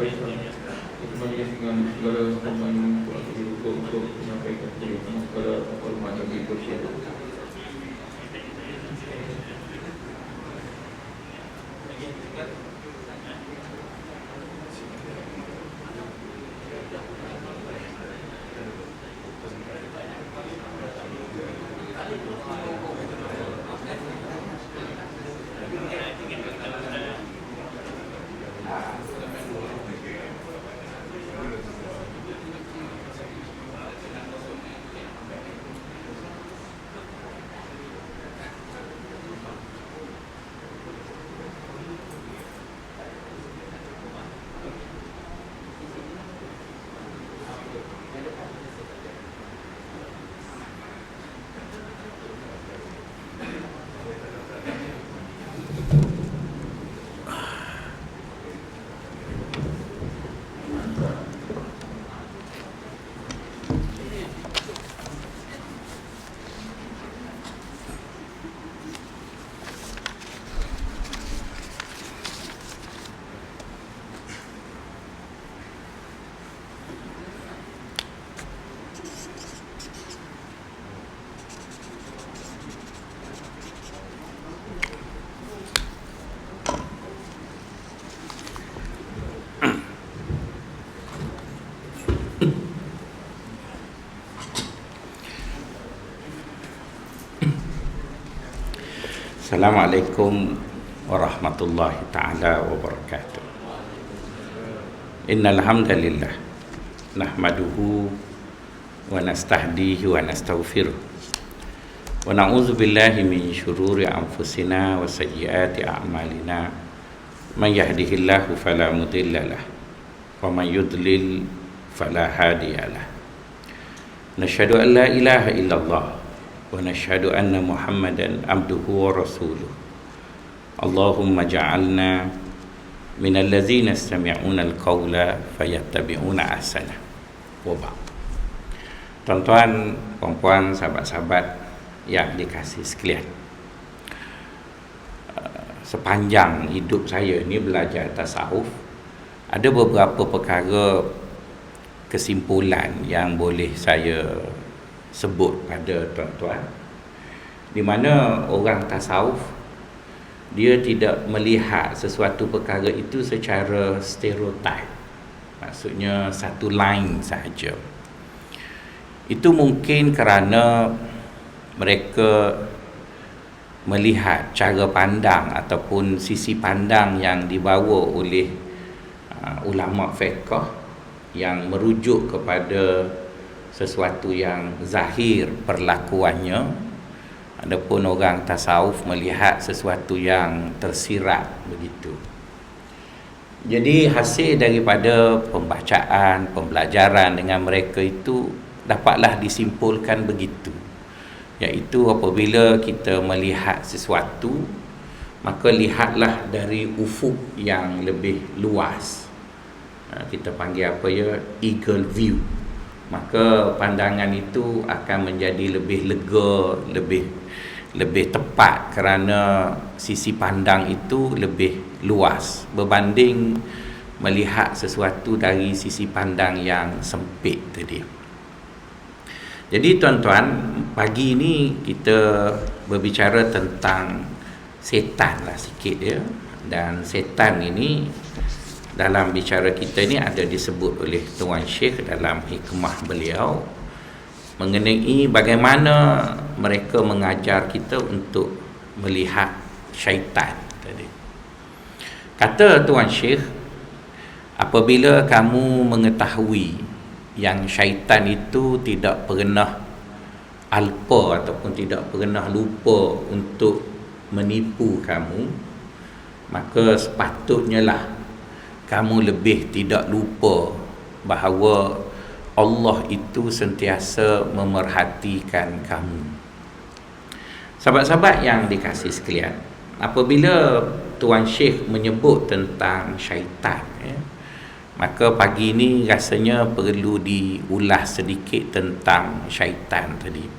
Kembali dengan segala hormat yang untuk menyampaikan segala hormat yang dipersiapkan. Assalamualaikum warahmatullahi ta'ala wabarakatuh. Innal hamdalillah nahmaduhu wa nastahdihi wa nastaghfiruh wa na'udzu billahi min syururi anfusina wa sayyiati a'malina. Man yahdihillahu fala mudhillalah wa man yudlil fala hadiyalah. Nashhadu an la ilaha illallah wa nashhadu anna Muhammadan abduhu wa rasuluh. Allahumma ja'alna minal ladzina yastami'una al-qawla fayattabi'una ahsana. Wa ba'd. Tuan-tuan, puan-puan, sahabat-sahabat yang dikasihi sekalian, sepanjang hidup saya ni belajar tasawuf, ada beberapa perkara kesimpulan yang boleh saya sebut pada tuan-tuan, di mana orang tasawuf dia tidak melihat sesuatu perkara itu secara stereotip, maksudnya satu line sahaja. Itu mungkin kerana mereka melihat cara pandang ataupun sisi pandang yang dibawa oleh ulama fiqh yang merujuk kepada sesuatu yang zahir perlakuannya. Adapun orang tasawuf melihat sesuatu yang tersirat begitu. Jadi hasil daripada pembacaan, pembelajaran dengan mereka itu dapatlah disimpulkan begitu, iaitu apabila kita melihat sesuatu, maka lihatlah dari ufuk yang lebih luas. Kita panggil apa ya, eagle view. Maka pandangan itu akan menjadi lebih lega, lebih tepat, kerana sisi pandang itu lebih luas berbanding melihat sesuatu dari sisi pandang yang sempit tadi. Jadi tuan-tuan, pagi ini kita berbicara tentang setan lah sikit ya. Dan setan ini dalam bicara kita ni ada disebut oleh Tuan Syekh dalam hikmah beliau mengenai bagaimana mereka mengajar kita untuk melihat syaitan tadi. Kata Tuan Syekh, apabila kamu mengetahui yang syaitan itu tidak pernah alpa ataupun tidak pernah lupa untuk menipu kamu, maka sepatutnya lah kamu lebih tidak lupa bahawa Allah itu sentiasa memerhatikan kamu. Sahabat-sahabat yang dikasihi sekalian, apabila Tuan Syekh menyebut tentang syaitan ya, maka pagi ini rasanya perlu diulas sedikit tentang syaitan tadi.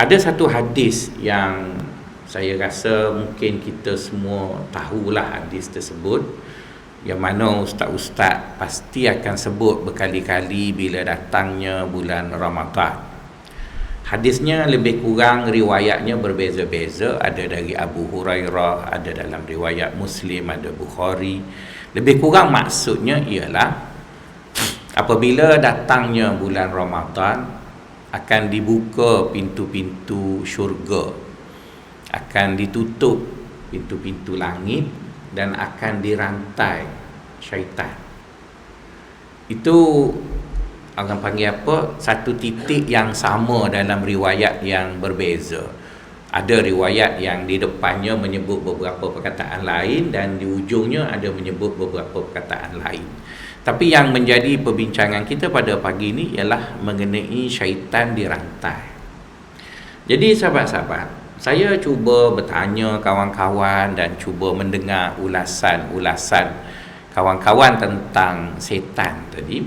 Ada satu hadis yang saya rasa mungkin kita semua tahulah hadis tersebut, yang mana ustaz-ustaz pasti akan sebut berkali-kali bila datangnya bulan Ramadan. Hadisnya lebih kurang riwayatnya berbeza-beza, ada dari Abu Hurairah, ada dalam riwayat Muslim, ada Bukhari. Lebih kurang maksudnya ialah apabila datangnya bulan Ramadan akan dibuka pintu-pintu syurga, akan ditutup pintu-pintu langit, dan akan dirantai syaitan. Itu orang panggil apa? Satu titik yang sama dalam riwayat yang berbeza. Ada riwayat yang di depannya menyebut beberapa perkataan lain dan di ujungnya ada menyebut beberapa perkataan lain. Tapi yang menjadi perbincangan kita pada pagi ini ialah mengenai syaitan dirantai. Jadi sahabat-sahabat, saya cuba bertanya kawan-kawan dan cuba mendengar ulasan-ulasan kawan-kawan tentang setan tadi.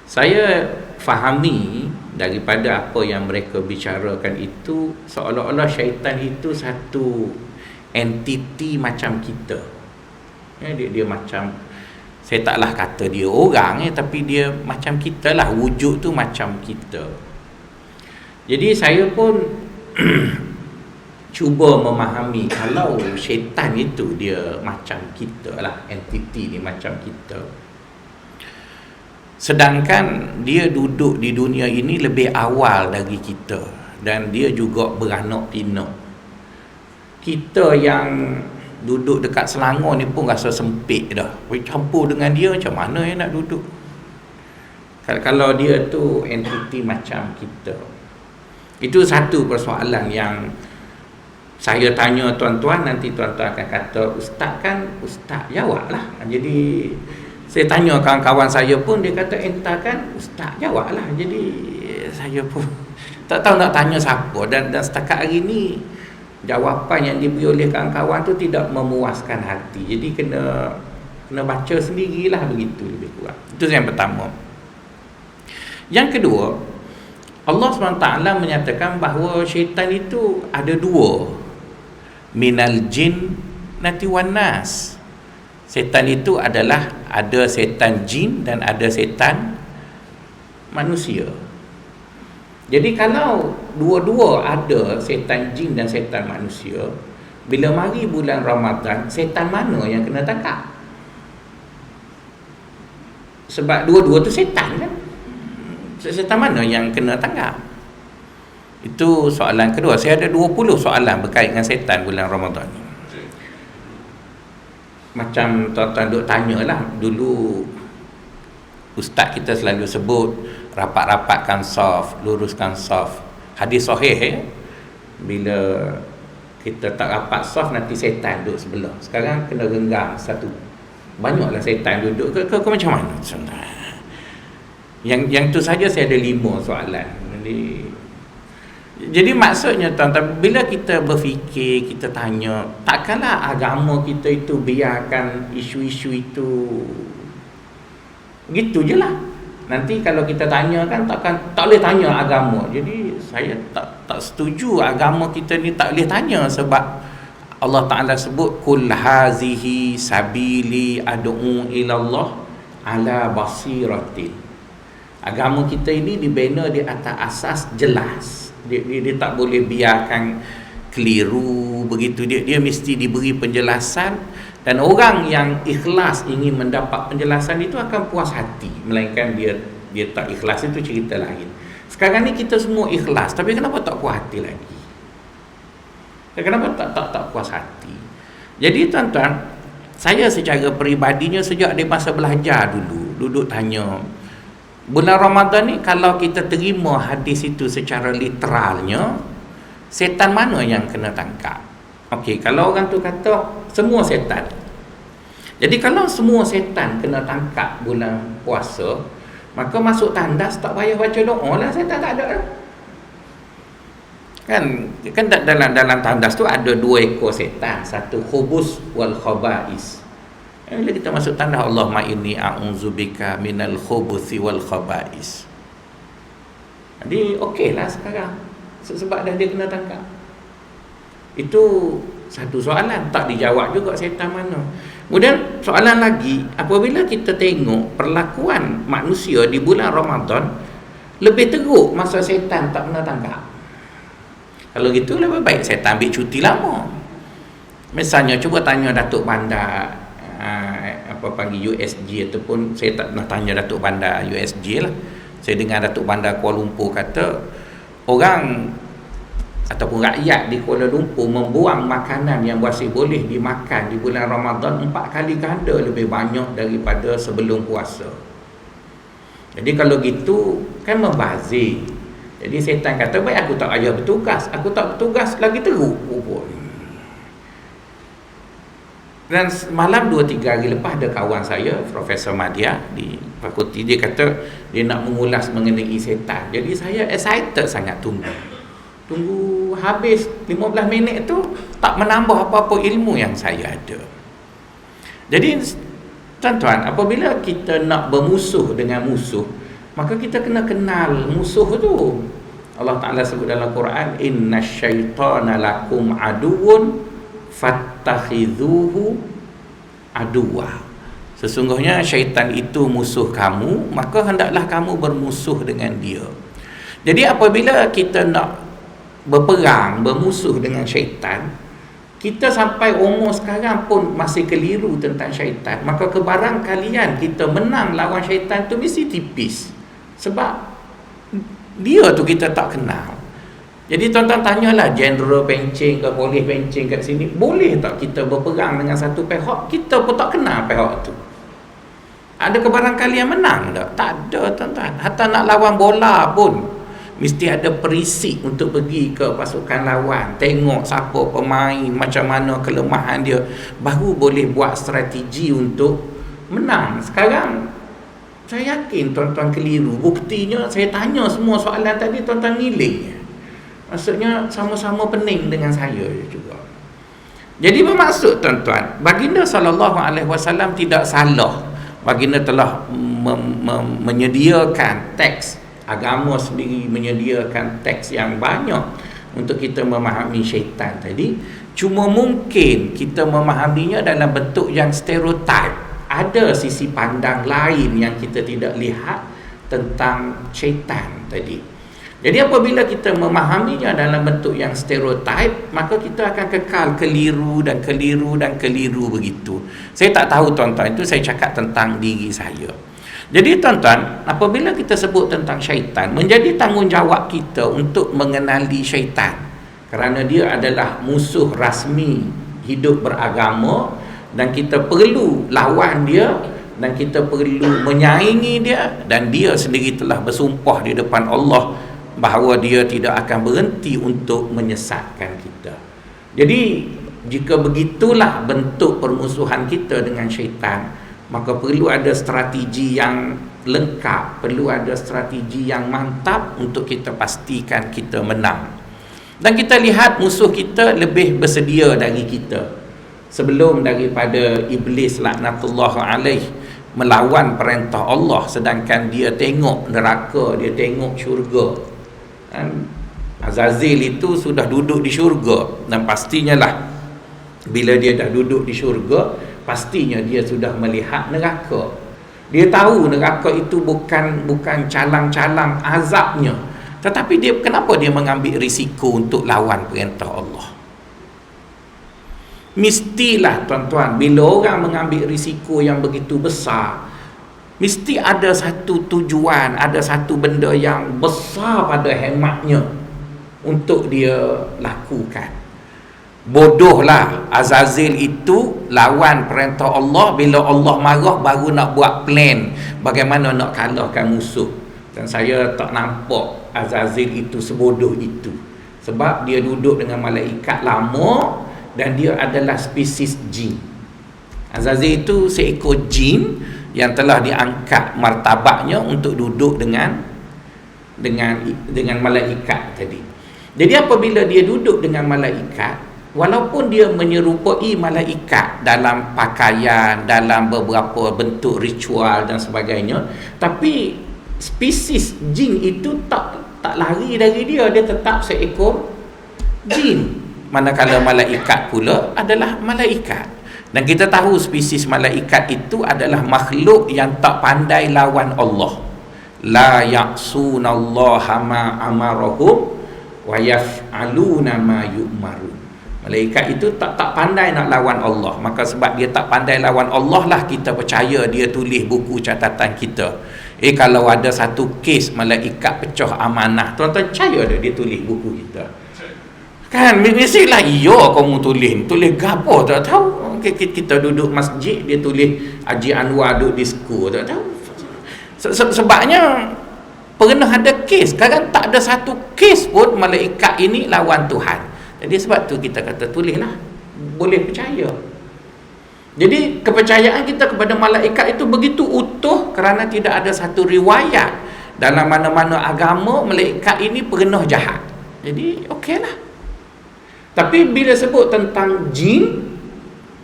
Saya fahami daripada apa yang mereka bicarakan itu, seolah-olah syaitan itu satu entiti macam kita. Dia macam, saya taklah kata dia orang, tapi dia macam kita lah, wujud tu macam kita. Jadi saya pun cuba memahami kalau syaitan itu dia macam kita lah, entiti ni macam kita, sedangkan dia duduk di dunia ini lebih awal dari kita dan dia juga beranak pinak. Kita yang duduk dekat Selangor ni pun rasa sempit dah, campur dengan dia macam mana yang nak duduk. Kalau dia tu entiti macam kita, itu satu persoalan yang saya tanya tuan-tuan, nanti tuan-tuan akan kata ustaz kan, ustaz jawablah. Jadi saya tanya kawan-kawan saya pun, dia kata entah kan, ustaz jawablah. Jadi saya pun tak tahu nak tanya siapa, dan setakat hari ni jawapan yang diberi oleh kawan-kawan tu tidak memuaskan hati. Jadi kena baca sendirilah, begitu lebih kurang. Itu yang pertama. Yang kedua, Allah SWT menyatakan bahawa syaitan itu ada dua, minal jin nati wan nas. Setan itu adalah ada setan jin dan ada setan manusia. Jadi kalau dua-dua ada, setan jin dan setan manusia, bila mari bulan Ramadan, setan mana yang kena tangkap? Sebab dua-dua tu setan kan? Setan mana yang kena tangkap? Itu soalan kedua. Saya ada 20 soalan berkait dengan setan bulan Ramadan ni. Macam tuan-tuan duk tanyalah, dulu ustaz kita selalu sebut rapat-rapatkan saf, luruskan saf. Hadis sahih bila kita tak rapat saf nanti setan duduk sebelah. Sekarang kena renggang satu. Banyaklah setan duduk ke macam mana? Yang tu saja saya ada 5 soalan. Jadi maksudnya tuan-tuan, bila kita berfikir, kita tanya, takkanlah agama kita itu biarkan isu-isu itu gitu je lah. Nanti kalau kita tanya kan tak boleh tanya agama. Jadi saya tak setuju agama kita ni tak boleh tanya, sebab Allah Ta'ala sebut kul hazihi sabili ad'u ilallah ala basiratin. Agama kita ini dibina di atas asas jelas. Dia tak boleh biarkan keliru begitu. Dia mesti diberi penjelasan, dan orang yang ikhlas ingin mendapat penjelasan itu akan puas hati. Melainkan dia tak ikhlas, itu cerita lain. Sekarang ni kita semua ikhlas, tapi kenapa tak puas hati lagi? Kenapa tak puas hati? Jadi tuan-tuan, saya secara peribadinya sejak di masa belajar dulu duduk tanya, bulan Ramadan ni kalau kita terima hadis itu secara literalnya, setan mana yang kena tangkap? Okey, kalau orang tu kata semua setan. Jadi kalau semua setan kena tangkap bulan puasa, maka masuk tandas tak payah baca doa lah, setan tak ada dah. Kan dalam tandas tu ada 2 ekor setan, satu khubus wal khaba'is. Bila kita masuk tandas, Allahumma inni a'udzubika minal khubuthi wal khaba'is. Jadi okeylah sekarang, sebab dah dia kena tangkap. Itu satu soalan, tak dijawab juga setan mana. Kemudian soalan lagi, apabila kita tengok perlakuan manusia di bulan Ramadan lebih teruk masa setan tak pernah tangkap. Kalau gitu lebih baik setan ambil cuti lama. Misalnya cuba tanya Datuk Bandar apa panggil USG, ataupun saya tak pernah tanya Datuk Bandar USG lah. Saya dengar Datuk Bandar Kuala Lumpur kata orang ataupun rakyat di Kuala Lumpur membuang makanan yang masih boleh dimakan di bulan Ramadan 4 kali ganda lebih banyak daripada sebelum puasa. Jadi kalau gitu kan membazir. Jadi setan kata, baik aku tak payah bertugas, aku tak bertugas lagi teruk. Dan malam 2-3 hari lepas ada kawan saya, Profesor Madya di fakulti, dia kata dia nak mengulas mengenai setan. Jadi saya excited sangat tunggu habis 15 minit tu tak menambah apa-apa ilmu yang saya ada. Jadi tuan-tuan, apabila kita nak bermusuh dengan musuh, maka kita kena kenal musuh tu. Allah Ta'ala sebut dalam Quran, innasyaitana lakum aduun fattakhidhuhu aduwa. Sesungguhnya syaitan itu musuh kamu, maka hendaklah kamu bermusuh dengan dia. Jadi apabila kita nak berperang, bermusuh dengan syaitan, kita sampai umur sekarang pun masih keliru tentang syaitan, maka kebarangkalian kita menang lawan syaitan tu mesti tipis, sebab dia tu kita tak kenal. Jadi tuan-tuan tanyalah general pencing ke polis pencing kat sini, boleh tak kita berperang dengan satu pihak kita pun tak kenal pihak tu? Ada kebarangkalian menang tak? Tak ada tuan-tuan. Hatta nak lawan bola pun mesti ada perisik untuk pergi ke pasukan lawan, tengok siapa pemain, macam mana kelemahan dia, baru boleh buat strategi untuk menang. Sekarang saya yakin tuan-tuan keliru. Buktinya saya tanya semua soalan tadi, tuan-tuan ngiling. Maksudnya sama-sama pening dengan saya juga. Jadi bermaksud tuan-tuan, baginda SAW tidak salah. Baginda telah menyediakan teks agama sendiri, menyediakan teks yang banyak untuk kita memahami syaitan tadi. Cuma mungkin kita memahaminya dalam bentuk yang stereotip. Ada sisi pandang lain yang kita tidak lihat tentang syaitan tadi. Jadi apabila kita memahaminya dalam bentuk yang stereotip, maka kita akan kekal keliru dan keliru dan keliru begitu. Saya tak tahu tuan-tuan, itu saya cakap tentang diri saya. Jadi tuan-tuan, apabila kita sebut tentang syaitan, menjadi tanggungjawab kita untuk mengenali syaitan, kerana dia adalah musuh rasmi hidup beragama, dan kita perlu lawan dia, dan kita perlu menyaingi dia, dan dia sendiri telah bersumpah di depan Allah bahawa dia tidak akan berhenti untuk menyesatkan kita. Jadi jika begitulah bentuk permusuhan kita dengan syaitan, maka perlu ada strategi yang lengkap, perlu ada strategi yang mantap untuk kita pastikan kita menang. Dan kita lihat musuh kita lebih bersedia dari kita. Sebelum daripada iblis laknatullah alaih melawan perintah Allah, sedangkan dia tengok neraka, dia tengok syurga. Azazil itu sudah duduk di syurga, dan pastinya lah bila dia dah duduk di syurga, pastinya dia sudah melihat neraka. Dia tahu neraka itu bukan calang-calang azabnya, tetapi dia, kenapa dia mengambil risiko untuk lawan perintah Allah? Mestilah tuan-tuan, bila orang mengambil risiko yang begitu besar, mesti ada satu tujuan, ada satu benda yang besar pada hematnya untuk dia lakukan. Bodohlah Azazil itu lawan perintah Allah. Bila Allah marah baru nak buat plan bagaimana nak kalahkan musuh. Dan saya tak nampak Azazil itu sebodoh itu, sebab dia duduk dengan malaikat lama dan dia adalah spesies jin. Azazil itu seekor jin yang telah diangkat martabatnya untuk duduk dengan malaikat tadi. Jadi apabila dia duduk dengan malaikat, walaupun dia menyerupai malaikat dalam pakaian, dalam beberapa bentuk ritual dan sebagainya, tapi spesies jin itu tak lari dari dia, dia tetap seekor jin. Manakala malaikat pula adalah malaikat. Dan kita tahu spesies malaikat itu adalah makhluk yang tak pandai lawan Allah. La ya'sunallaha ma amarahum wa yaf'aluna ma yu'marun. Malaikat itu tak pandai nak lawan Allah. Maka sebab dia tak pandai lawan Allah lah kita percaya dia tulis buku catatan kita. Kalau ada satu kes malaikat pecah amanah, tuan-tuan percaya dia tulis buku kita? Kan mestilah iya kamu tulis gapo tak tahu. Kita duduk masjid dia tulis Haji Anwar duduk disko tak tahu. Sebabnya pernah ada kes, sekarang tak ada satu kes pun malaikat ini lawan Tuhan. Jadi sebab tu kita kata tulislah, boleh percaya. Jadi kepercayaan kita kepada malaikat itu begitu utuh kerana tidak ada satu riwayat dalam mana-mana agama malaikat ini pernah jahat. Jadi okeylah. Tapi bila sebut tentang jin,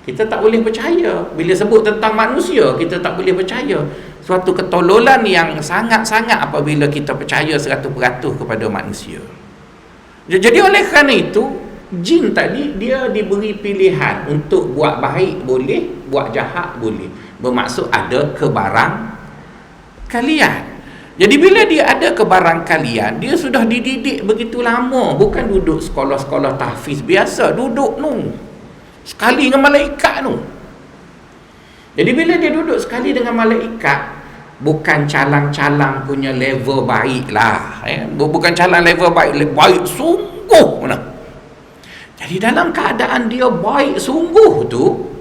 kita tak boleh percaya. Bila sebut tentang manusia, kita tak boleh percaya. Suatu ketololan yang sangat-sangat apabila kita percaya 100% kepada manusia. Jadi oleh kerana itu, jin tadi dia diberi pilihan untuk buat baik boleh, buat jahat boleh. Bermaksud ada kebarang kalian. Jadi bila dia ada kebarang kalian, dia sudah dididik begitu lama. Bukan duduk sekolah-sekolah tahfiz biasa, duduk nu sekali dengan malaikat tu. Jadi bila dia duduk sekali dengan malaikat, bukan calang-calang punya level baik lah, bukan calang level baik sungguh nah. Jadi dalam keadaan dia baik sungguh tu,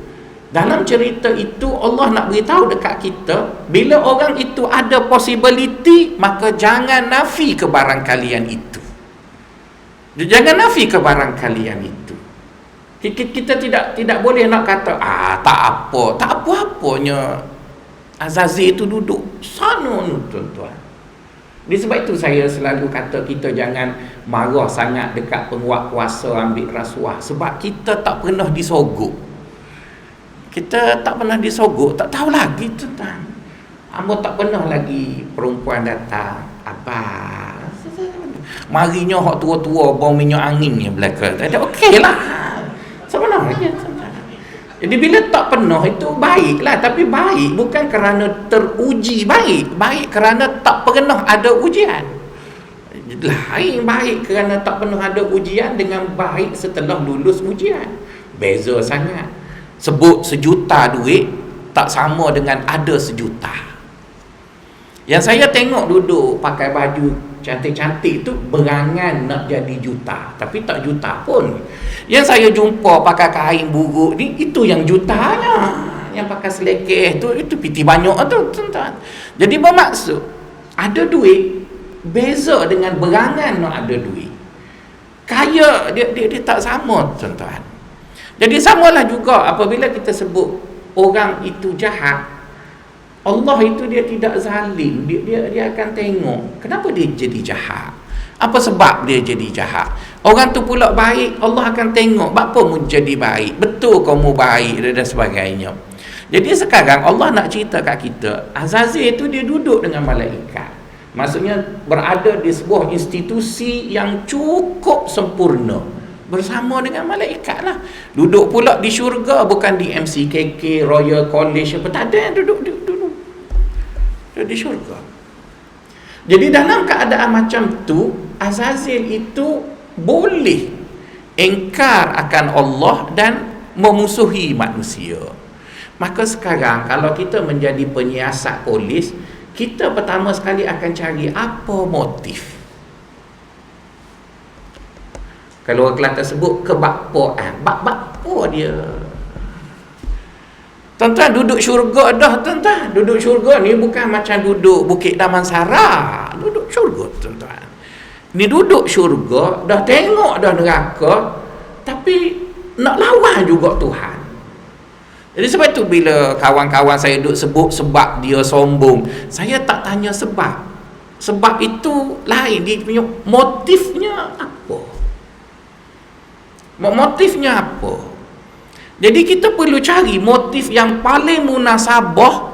dalam cerita itu Allah nak beritahu dekat kita, bila orang itu ada possibility, maka jangan nafi kebarang kalian itu. Jangan nafi kebarang kalian itu. Kita tidak boleh nak kata tak apa-apanya Azazil itu duduk sana tuan-tuan. Di sebab itu saya selalu kata kita jangan marah sangat dekat penguat kuasa ambil rasuah, sebab kita tak pernah disogok. Kita tak pernah disogok, tak tahu lagi tuan-tuan. Amba tak pernah lagi perempuan datang, abang marinya hak tua-tua bau minyak angin ni belaka. Ada okeylah. Sebenarnya tuan-tuan. Jadi bila tak pernah itu baiklah, tapi baik bukan kerana teruji baik, baik kerana tak pernah ada ujian. Lain baik kerana tak pernah ada ujian dengan baik setelah lulus ujian. Beza sangat. Sebut 1 juta duit tak sama dengan ada 1 juta. Yang saya tengok duduk pakai baju cantik-cantik tu berangan nak jadi juta, tapi tak juta pun. Yang saya jumpa pakai kain buruk ni, itu yang jutanya. Yang pakai selekeh tu, itu piti banyak tu tuan-tuan. Jadi bermaksud ada duit beza dengan berangan nak ada duit. Kaya dia tak sama tuan-tuan. Jadi samalah juga apabila kita sebut orang itu jahat, Allah itu dia tidak zalim. Dia akan tengok kenapa dia jadi jahat, apa sebab dia jadi jahat. Orang tu pula baik, Allah akan tengok apa mu jadi baik, betul kamu baik dan sebagainya. Jadi sekarang Allah nak cerita kat kita, Azazil itu dia duduk dengan malaikat. Maksudnya berada di sebuah institusi yang cukup sempurna bersama dengan malaikat lah. Duduk pula di syurga, bukan di MCKK, Royal College apa, tak ada. Duduk di syurga. Jadi dalam keadaan macam tu, Azazil itu boleh engkar akan Allah dan memusuhi manusia. Maka sekarang kalau kita menjadi penyiasat polis, kita pertama sekali akan cari apa motif. Kalau orang Kelantan sebut kebakpoan, bak-bakpo dia. Tuan-tuan duduk syurga dah tuan-tuan. Duduk syurga ni bukan macam duduk Bukit Damansara. Duduk syurga tuan-tuan. Ni duduk syurga, dah tengok dah neraka, tapi nak lawan juga Tuhan. Jadi sebab tu bila kawan-kawan saya duduk sebut sebab dia sombong, saya tak tanya sebab. Sebab itu lain, dia punya motifnya apa? Motifnya apa? Jadi kita perlu cari motif yang paling munasabah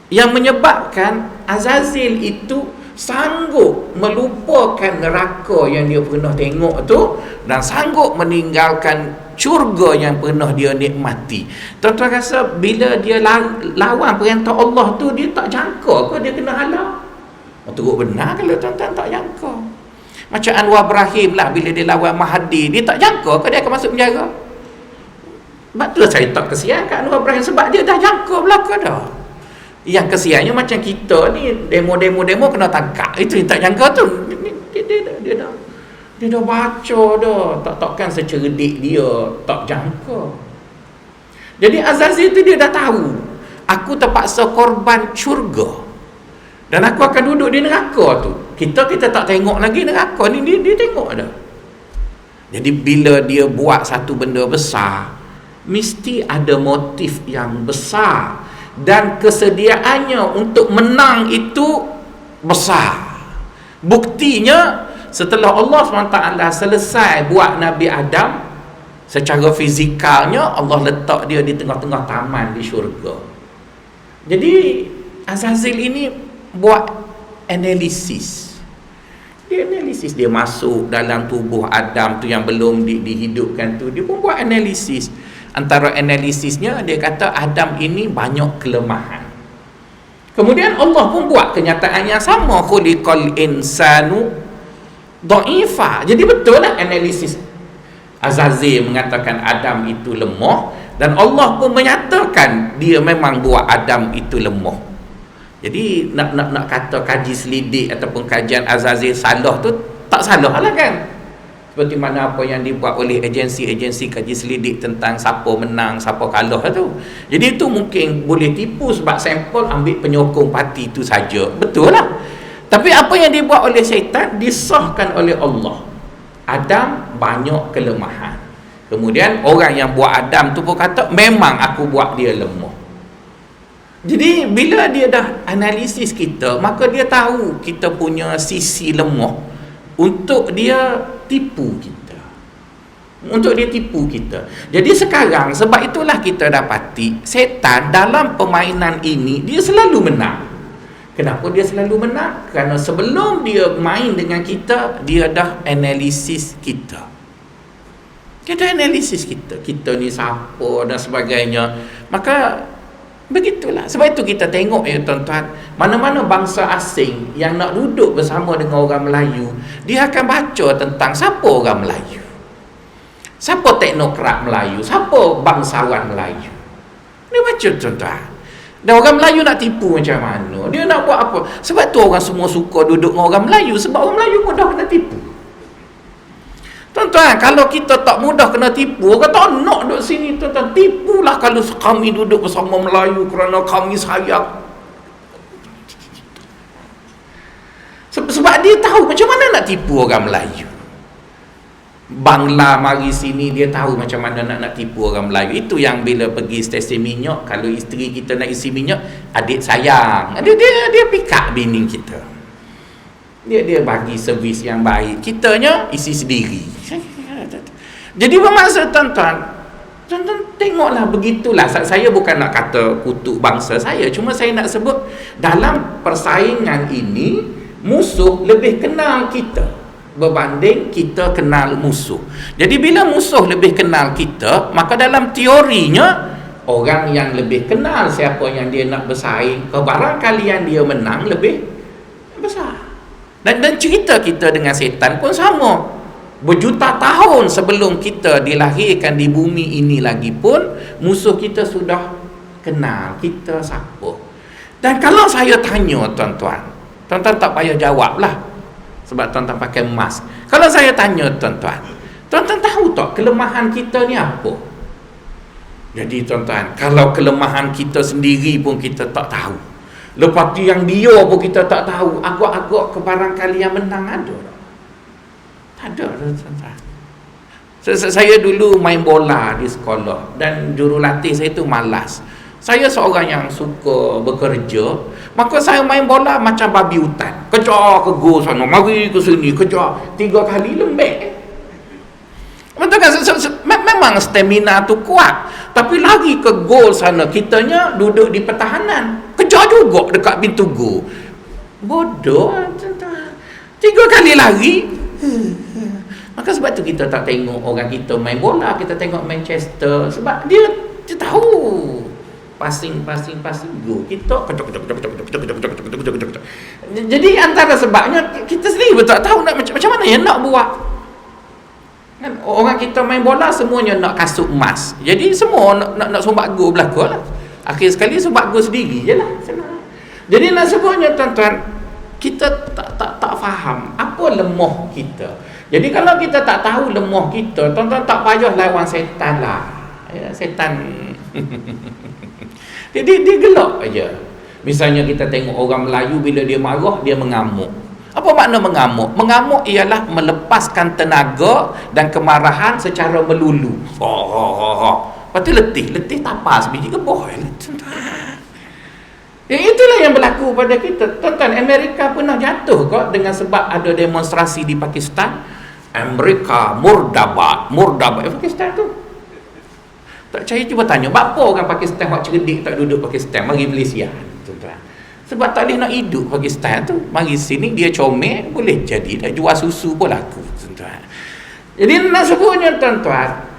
yang menyebabkan Azazil itu sanggup melupakan neraka yang dia pernah tengok tu dan sanggup meninggalkan syurga yang pernah dia nikmati. Tuan-tuan rasa bila dia lawan perintah Allah tu, dia tak jangka ke dia kena halak? Teruk benar kalau tuan-tuan tak jangka. Macam Anwar Ibrahim lah, bila dia lawan Mahathir, dia tak jangka ke dia akan masuk penjara? Sebab tu saya tak kesian kat Anwar Ibrahim, sebab dia dah jangka belaka dah. Yang kesiannya macam kita ni, demo kena tangkap, itu yang tak jangka tu. Dia dah baca dah, takkan secerdik dia tak jangka. Jadi Azazil tu dia dah tahu, aku terpaksa korban syurga dan aku akan duduk di neraka tu. Kita tak tengok lagi neraka ni, dia tengok dah. Jadi bila dia buat satu benda besar, mesti ada motif yang besar dan kesediaannya untuk menang itu besar. Buktinya setelah Allah SWT selesai buat Nabi Adam, secara fizikalnya Allah letak dia di tengah-tengah taman di syurga. Jadi Azazil ini buat analisis. Dia masuk dalam tubuh Adam tu yang belum dihidupkan tu, dia pun buat analisis. Antara analisisnya, dia kata Adam ini banyak kelemahan. Kemudian Allah pun buat kenyataan yang sama, khuliqal insanu dha'ifa. Jadi betul lah analisis Azazil mengatakan Adam itu lemah, dan Allah pun menyatakan dia memang buat Adam itu lemah. Jadi nak kata kaji selidik ataupun kajian Azazil salah tu tak salah lah kan. Seperti mana apa yang dibuat oleh agensi-agensi kaji selidik tentang siapa menang, siapa kalah tu. Jadi itu mungkin boleh tipu sebab sampel ambil penyokong parti itu saja. Betul lah. Tapi apa yang dibuat oleh syaitan disahkan oleh Allah. Adam banyak kelemahan. Kemudian orang yang buat Adam tu pun kata memang aku buat dia lemah. Jadi bila dia dah analisis kita, maka dia tahu kita punya sisi lemah untuk dia tipu kita. Jadi sekarang, sebab itulah kita dapati setan dalam permainan ini dia selalu menang. Kenapa dia selalu menang? Kerana sebelum dia main dengan kita, dia dah analisis kita. Kita ni siapa dan sebagainya. Maka begitulah. Sebab itu kita tengok ya tuan-tuan, mana-mana bangsa asing yang nak duduk bersama dengan orang Melayu, dia akan baca tentang siapa orang Melayu, siapa teknokrat Melayu, siapa bangsawan Melayu. Dia baca tuan-tuan. Dan orang Melayu nak tipu macam mana, dia nak buat apa. Sebab tu orang semua suka duduk dengan orang Melayu, sebab orang Melayu mudah kena tipu. Tuan-tuan, kalau kita tak mudah kena tipu, orang tak nak duduk sini tuan-tuan. Tipulah kalau kami duduk bersama Melayu kerana kami sayang. Sebab dia tahu macam mana nak tipu orang Melayu. Bangla mari sini, dia tahu macam mana nak tipu orang Melayu. Itu yang bila pergi stesen minyak, kalau isteri kita nak isi minyak, adik sayang, dia pick up bini kita. Dia bagi servis yang baik, kitanya isi sendiri. Jadi bermaksud tuan-tuan tengoklah, begitulah. Saya bukan nak kata kutuk bangsa saya, cuma saya nak sebut dalam persaingan ini musuh lebih kenal kita berbanding kita kenal musuh. Jadi bila musuh lebih kenal kita, maka dalam teorinya orang yang lebih kenal siapa yang dia nak bersaing, barangkali yang dia menang lebih besar. Dan cerita kita dengan setan pun sama. Berjuta tahun sebelum kita dilahirkan di bumi ini lagi pun, musuh kita sudah kenal kita siapa. Dan kalau saya tanya tuan-tuan tak payah jawab lah, sebab tuan-tuan pakai mask. Kalau saya tanya tuan-tuan tahu tak kelemahan kita ni apa? Jadi tuan-tuan, kalau kelemahan kita sendiri pun kita tak tahu, lepas tu yang dia pun kita tak tahu, agak-agak kebarangkali yang menang ada. Tak ada tuan-tuan. Saya dulu main bola di sekolah dan jurulatih saya tu malas. Saya seorang yang suka bekerja, maka saya main bola macam babi hutan. Kejar ke gol sana, mari ke sini, kejar 3 kali lembek. Betul kan? Memang stamina tu kuat, tapi lagi ke gol sana, kitanya duduk di pertahanan, kejar juga dekat pintu gol. Bodoh. 3 kali lari. Maka sebab tu kita tak tengok orang kita main bola, kita tengok Manchester, sebab dia tahu passing go. Kita jadi antara sebabnya kita sendiri tak tahu nak macam mana yang nak buat. Kan orang kita main bola semuanya nak kasut emas. Jadi semua nak sumbat gol belaka lah. Akhir sekali sumbat gol sendiri je lah. Jadi nak sebutnya tuan-tuan, kita tak faham apa lemah kita. Jadi kalau kita tak tahu lemah kita, tuan-tuan tak payah lawan setan lah. Ya, setan dia gelak aja. Misalnya kita tengok orang Melayu bila dia marah, dia mengamuk. Apa makna mengamuk? Mengamuk ialah melepaskan tenaga dan kemarahan secara melulu. Lepas tu letih tapas biji keboh. Itulah yang berlaku pada kita. Tuan-tuan, Amerika pernah jatuh kok dengan sebab ada demonstrasi di Pakistan. Amerika murdabat Pakistan tu. Tak percaya cuba tanya, apa orang Pakistan buat cerdik tak duduk Pakistan, mari Malaysia, tuan-tuan. Sebab tak boleh nak hidup Pakistan tu, mari sini dia comel, boleh jadi dah jual susu pun laku, tuan-tuan. Jadi nak sebutnya tuan-tuan,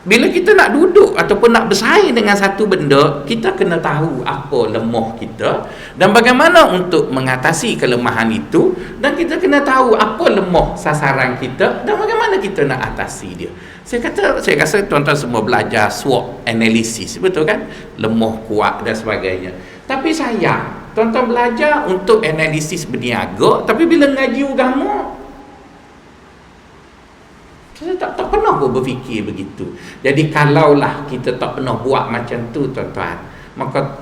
bila kita nak duduk ataupun nak bersaing dengan satu benda, kita kena tahu apa lemah kita dan bagaimana untuk mengatasi kelemahan itu, dan kita kena tahu apa lemah sasaran kita dan bagaimana kita nak atasi dia. Saya rasa tuan-tuan semua belajar SWOT analisis, betul kan? Lemah, kuat dan sebagainya. Tapi sayang, tuan-tuan belajar untuk analisis berniaga, tapi bila ngaji agama, saya tak pernah pun berfikir begitu. Jadi kalaulah kita tak pernah buat macam tu, tuan-tuan, maka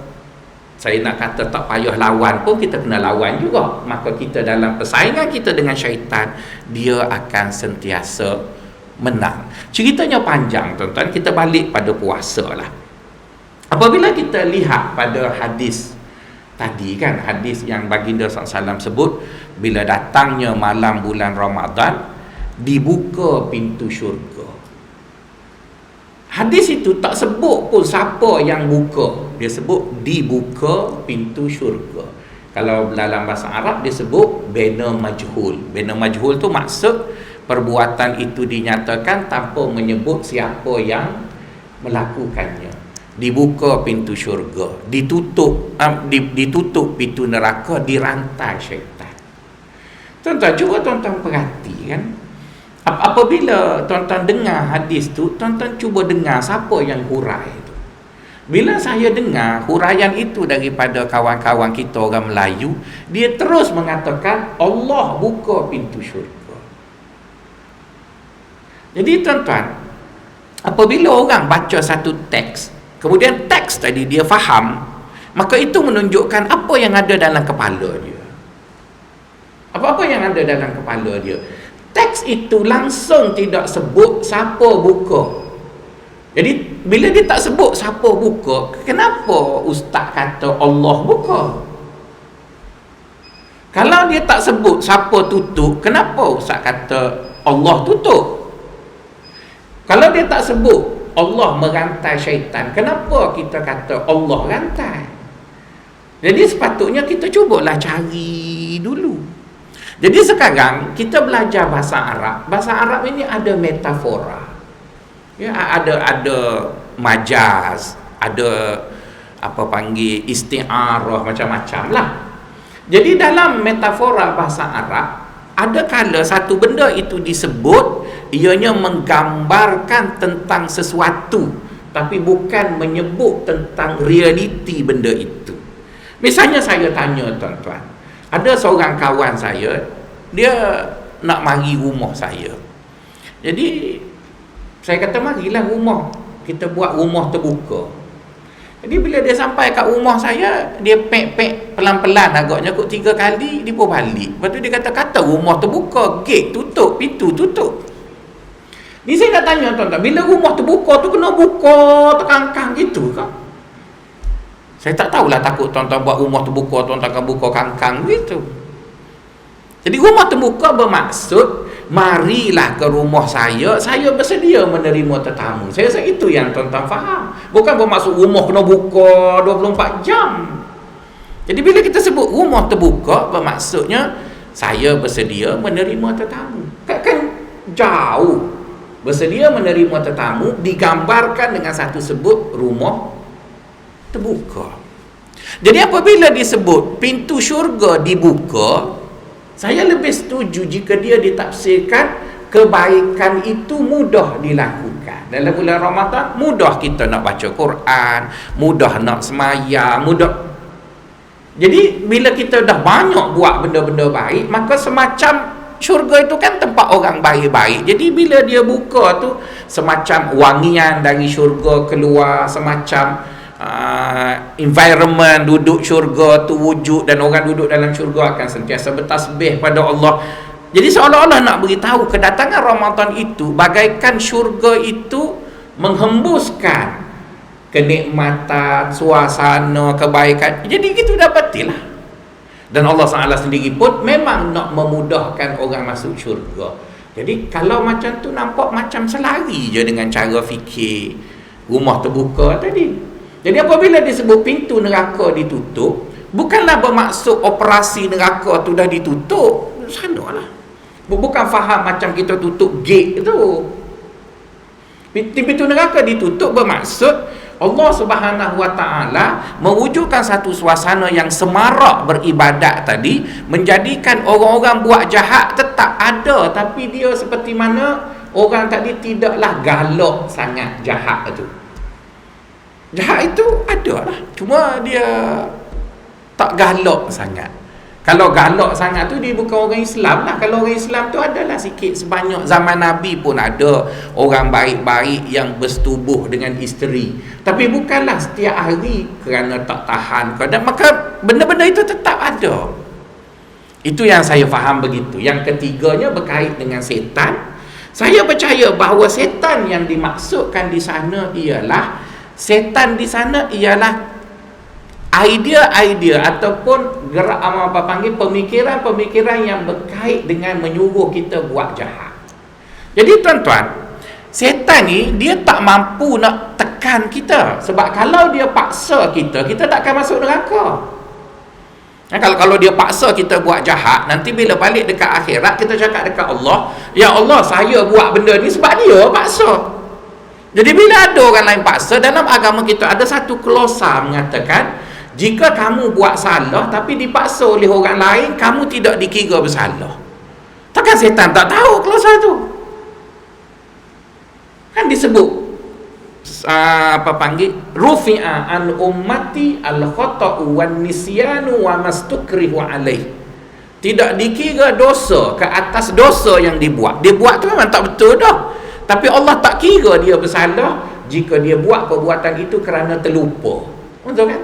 saya nak kata tak payah lawan pun kita kena lawan juga. Maka kita dalam persaingan kita dengan syaitan, dia akan sentiasa menang. Ceritanya panjang, tuan-tuan. Kita balik pada puasa lah. Apabila kita lihat pada hadis tadi kan, hadis yang baginda SAW sebut, bila datangnya malam bulan Ramadan, dibuka pintu syurga. Hadis itu tak sebut pun siapa yang buka. Dia sebut dibuka pintu syurga. Kalau dalam bahasa Arab dia sebut bina majhul. Bina majhul tu maksud perbuatan itu dinyatakan tanpa menyebut siapa yang melakukannya. Dibuka pintu syurga, ditutup pintu neraka, dirantai syaitan. Tuan-tuan, cuba tuan-tuan perhatikan. Apabila tuan-tuan dengar hadis tu, tuan-tuan cuba dengar siapa yang hurai itu. Bila saya dengar huraian itu daripada kawan-kawan kita orang Melayu, dia terus mengatakan Allah buka pintu syurga. Jadi tuan-tuan, apabila orang baca satu teks, kemudian teks tadi dia faham, maka itu menunjukkan apa yang ada dalam kepala dia. Apa-apa yang ada dalam kepala dia. Teks itu langsung tidak sebut siapa buka. Jadi bila dia tak sebut siapa buka, kenapa ustaz kata Allah buka? Kalau dia tak sebut siapa tutup, kenapa ustaz kata Allah tutup? Kalau dia tak sebut Allah merantai syaitan, kenapa kita kata Allah rantai? Jadi sepatutnya kita cubalah cari dulu. Jadi sekarang kita belajar bahasa Arab. Bahasa Arab ini ada metafora. Ya, ada majaz, ada apa panggil isti'arah, macam-macam lah. Jadi dalam metafora bahasa Arab, ada kala satu benda itu disebut, ianya menggambarkan tentang sesuatu, tapi bukan menyebut tentang realiti benda itu. Misalnya saya tanya tuan-tuan, ada seorang kawan saya, dia nak mari rumah saya. Jadi saya kata marilah rumah, kita buat rumah terbuka. Jadi bila dia sampai kat rumah saya, dia pek pelan-pelan agaknya kot 3 kali, dia pun balik. Lepas tu dia kata rumah terbuka, gate tutup, pintu tutup. Ni saya nak tanya tuan-tuan, bila rumah terbuka tu kena buka terkangkang gitu kan? Saya tak tahulah, takut tuan-tuan buat rumah terbuka, tuan-tuan akan buka kangkang gitu. Jadi rumah terbuka bermaksud, marilah ke rumah saya bersedia menerima tetamu. Saya rasa itu yang tuan-tuan faham. Bukan bermaksud rumah kena buka 24 jam. Jadi bila kita sebut rumah terbuka, bermaksudnya saya bersedia menerima tetamu. Kan jauh. Bersedia menerima tetamu digambarkan dengan satu sebut rumah terbuka. Jadi apabila disebut pintu syurga dibuka, saya lebih setuju jika dia ditafsirkan kebaikan itu mudah dilakukan. Dalam bulan Ramadan mudah kita nak baca Quran, mudah nak semayang, mudah. Jadi bila kita dah banyak buat benda-benda baik, maka semacam syurga itu kan tempat orang baik-baik. Jadi bila dia buka tu, semacam wangian dari syurga keluar, semacam environment duduk syurga tu wujud, dan orang duduk dalam syurga akan sentiasa bertasbih pada Allah. Jadi seolah-olah nak beritahu kedatangan Ramadan itu bagaikan syurga itu menghembuskan kenikmatan, suasana, kebaikan. Jadi gitu dapatilah. Dan Allah SWT sendiri pun memang nak memudahkan orang masuk syurga. Jadi kalau macam tu nampak macam selari je dengan cara fikir rumah terbuka tadi. Jadi apabila disebut pintu neraka ditutup, bukanlah bermaksud operasi neraka tu dah ditutup. Sanalah. Bukan faham macam kita tutup gate tu. Pintu neraka ditutup bermaksud Allah Subhanahu Wa Taala mewujudkan satu suasana yang semarak beribadat tadi, menjadikan orang-orang buat jahat tetap ada, tapi dia seperti mana orang tadi tidaklah galak sangat jahat itu. Jahat itu ada lah, cuma dia tak galak sangat. Kalau galak sangat tu dia bukan orang Islam lah. Kalau orang Islam tu adalah sikit sebanyak. Zaman Nabi pun ada orang baik-baik yang bersetubuh dengan isteri, tapi bukanlah setiap hari kerana tak tahan. Dan maka benda-benda itu tetap ada. Itu yang saya faham begitu. Yang ketiganya berkait dengan setan. Saya percaya bahawa setan yang dimaksudkan di sana ialah idea-idea ataupun gerak apa panggil pemikiran-pemikiran yang berkait dengan menyuruh kita buat jahat. Jadi tuan-tuan, setan ni dia tak mampu nak tekan kita, sebab kalau dia paksa kita tak akan masuk neraka. Kalau dia paksa kita buat jahat, nanti bila balik dekat akhirat kita cakap dekat Allah, ya Allah, saya buat benda ni sebab dia paksa. Jadi bila ada orang lain paksa, dalam agama kita ada satu klausa mengatakan, jika kamu buat salah tapi dipaksa oleh orang lain, kamu tidak dikira bersalah. Takkan setan tak tahu klausa tu? Kan disebut rufi'a an ummati al-khata'u wan nisyanu wa mastukrihu alaih. Tidak dikira dosa ke atas dosa yang dibuat. Dia buat tu memang tak betul dah, tapi Allah tak kira dia bersalah jika dia buat perbuatan itu kerana terlupa. Betul kan?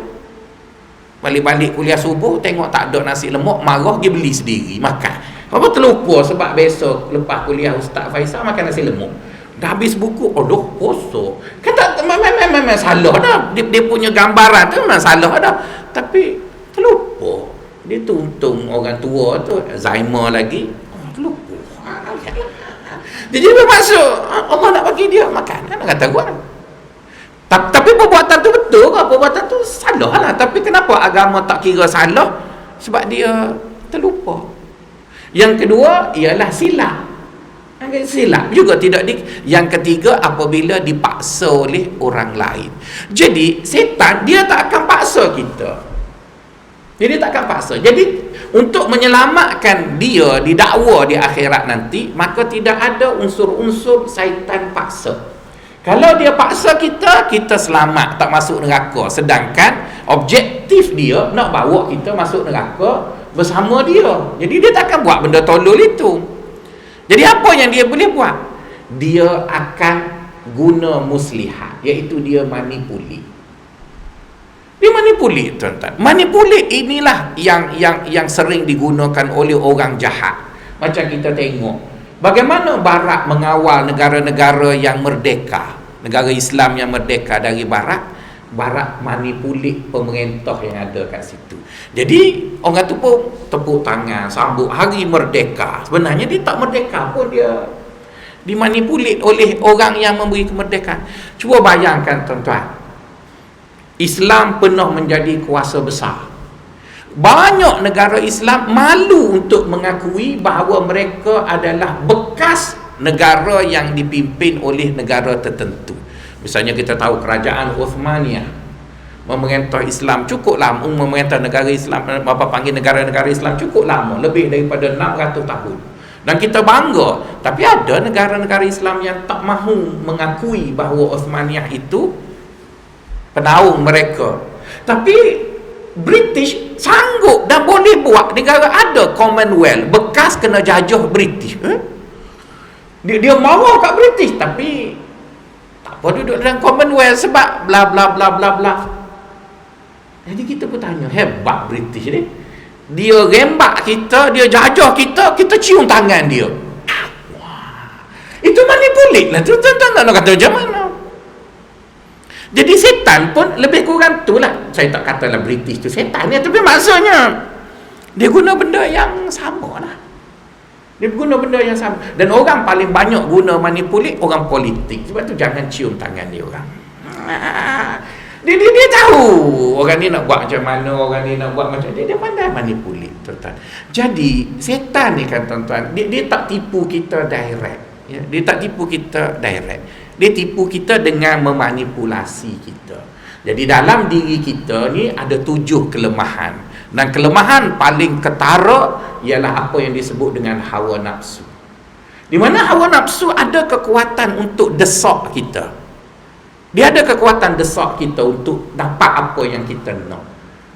Balik-balik kuliah subuh, tengok tak ada nasi lemak, marah, pergi beli sendiri, makan. Apa terlupa sebab besok lepas kuliah Ustaz Faisal makan nasi lemak. Dah habis buku, aduh, kosong. Kan tak, memang salah dah. Dia punya gambaran tu memang salah dah. Tapi terlupa. Dia tu untung orang tua tu, Alzheimer lagi. Terlupa. Jadi bermaksud Allah nak bagi dia makan, kan kata gua. Tapi perbuatan tu betul ke? Perbuatan tu salah lah. Tapi kenapa agama tak kira salah? Sebab dia terlupa. Yang kedua ialah silap. Silap juga tidak Yang ketiga, apabila dipaksa oleh orang lain. Jadi setan dia tak akan paksa kita. Jadi tak akan paksa. Jadi untuk menyelamatkan dia didakwa di akhirat nanti, maka tidak ada unsur-unsur syaitan paksa. Kalau dia paksa kita selamat, tak masuk neraka. Sedangkan objektif dia nak bawa kita masuk neraka bersama dia. Jadi dia takkan buat benda tolol itu. Jadi apa yang dia boleh buat? Dia akan guna muslihat, iaitu dia manipulit. Dia manipulit, tuan-tuan. Manipulit inilah yang sering digunakan oleh orang jahat. Macam kita tengok bagaimana Barat mengawal negara-negara yang merdeka, negara Islam yang merdeka dari Barat. Barat manipulit pemerintah yang ada kat situ. Jadi orang tu pun tepuk tangan sambut hari merdeka. Sebenarnya dia tak merdeka pun, dia dimanipulit oleh orang yang memberi kemerdekaan. Cuba bayangkan tuan-tuan, Islam pernah menjadi kuasa besar. Banyak negara Islam malu untuk mengakui bahawa mereka adalah bekas negara yang dipimpin oleh negara tertentu. Misalnya kita tahu kerajaan Uthmaniyah memerintah Islam cukup lama, memerintah negara Islam, apa panggil negara-negara Islam cukup lama, lebih daripada 600 tahun. Dan kita bangga. Tapi ada negara-negara Islam yang tak mahu mengakui bahawa Uthmaniyah itu penaung mereka. Tapi British sanggup dan boleh buat. Negara ada Commonwealth, bekas kena jajah British. Dia marah kat British, tapi tak apa duduk dalam Commonwealth sebab bla bla bla bla bla. Jadi kita pun tanya, hebat British ni. Dia rembak kita, dia jajah kita, kita cium tangan dia. Wah, itu manipulate lah tu. Tuan-tuan nak kata macam mana? Jadi setan pun lebih kurang tu lah. Saya tak katalah British tu setan ni, tapi maksudnya dia guna benda yang sama lah. Dia guna benda yang sama. Dan orang paling banyak guna manipulate orang politik. Sebab tu jangan cium tangan dia orang. Dia tahu orang ni nak buat macam mana, orang ni nak buat macam dia pandai manipulate, tuan-tuan. Jadi setan ni kan tuan-tuan, dia tak tipu kita direct, ya? Dia tak tipu kita direct. Dia tipu kita dengan memanipulasi kita. Jadi dalam diri kita ni ada 7 kelemahan. Dan kelemahan paling ketara ialah apa yang disebut dengan hawa nafsu. Di mana hawa nafsu ada kekuatan untuk desak kita. Dia ada kekuatan desak kita untuk dapat apa yang kita nak.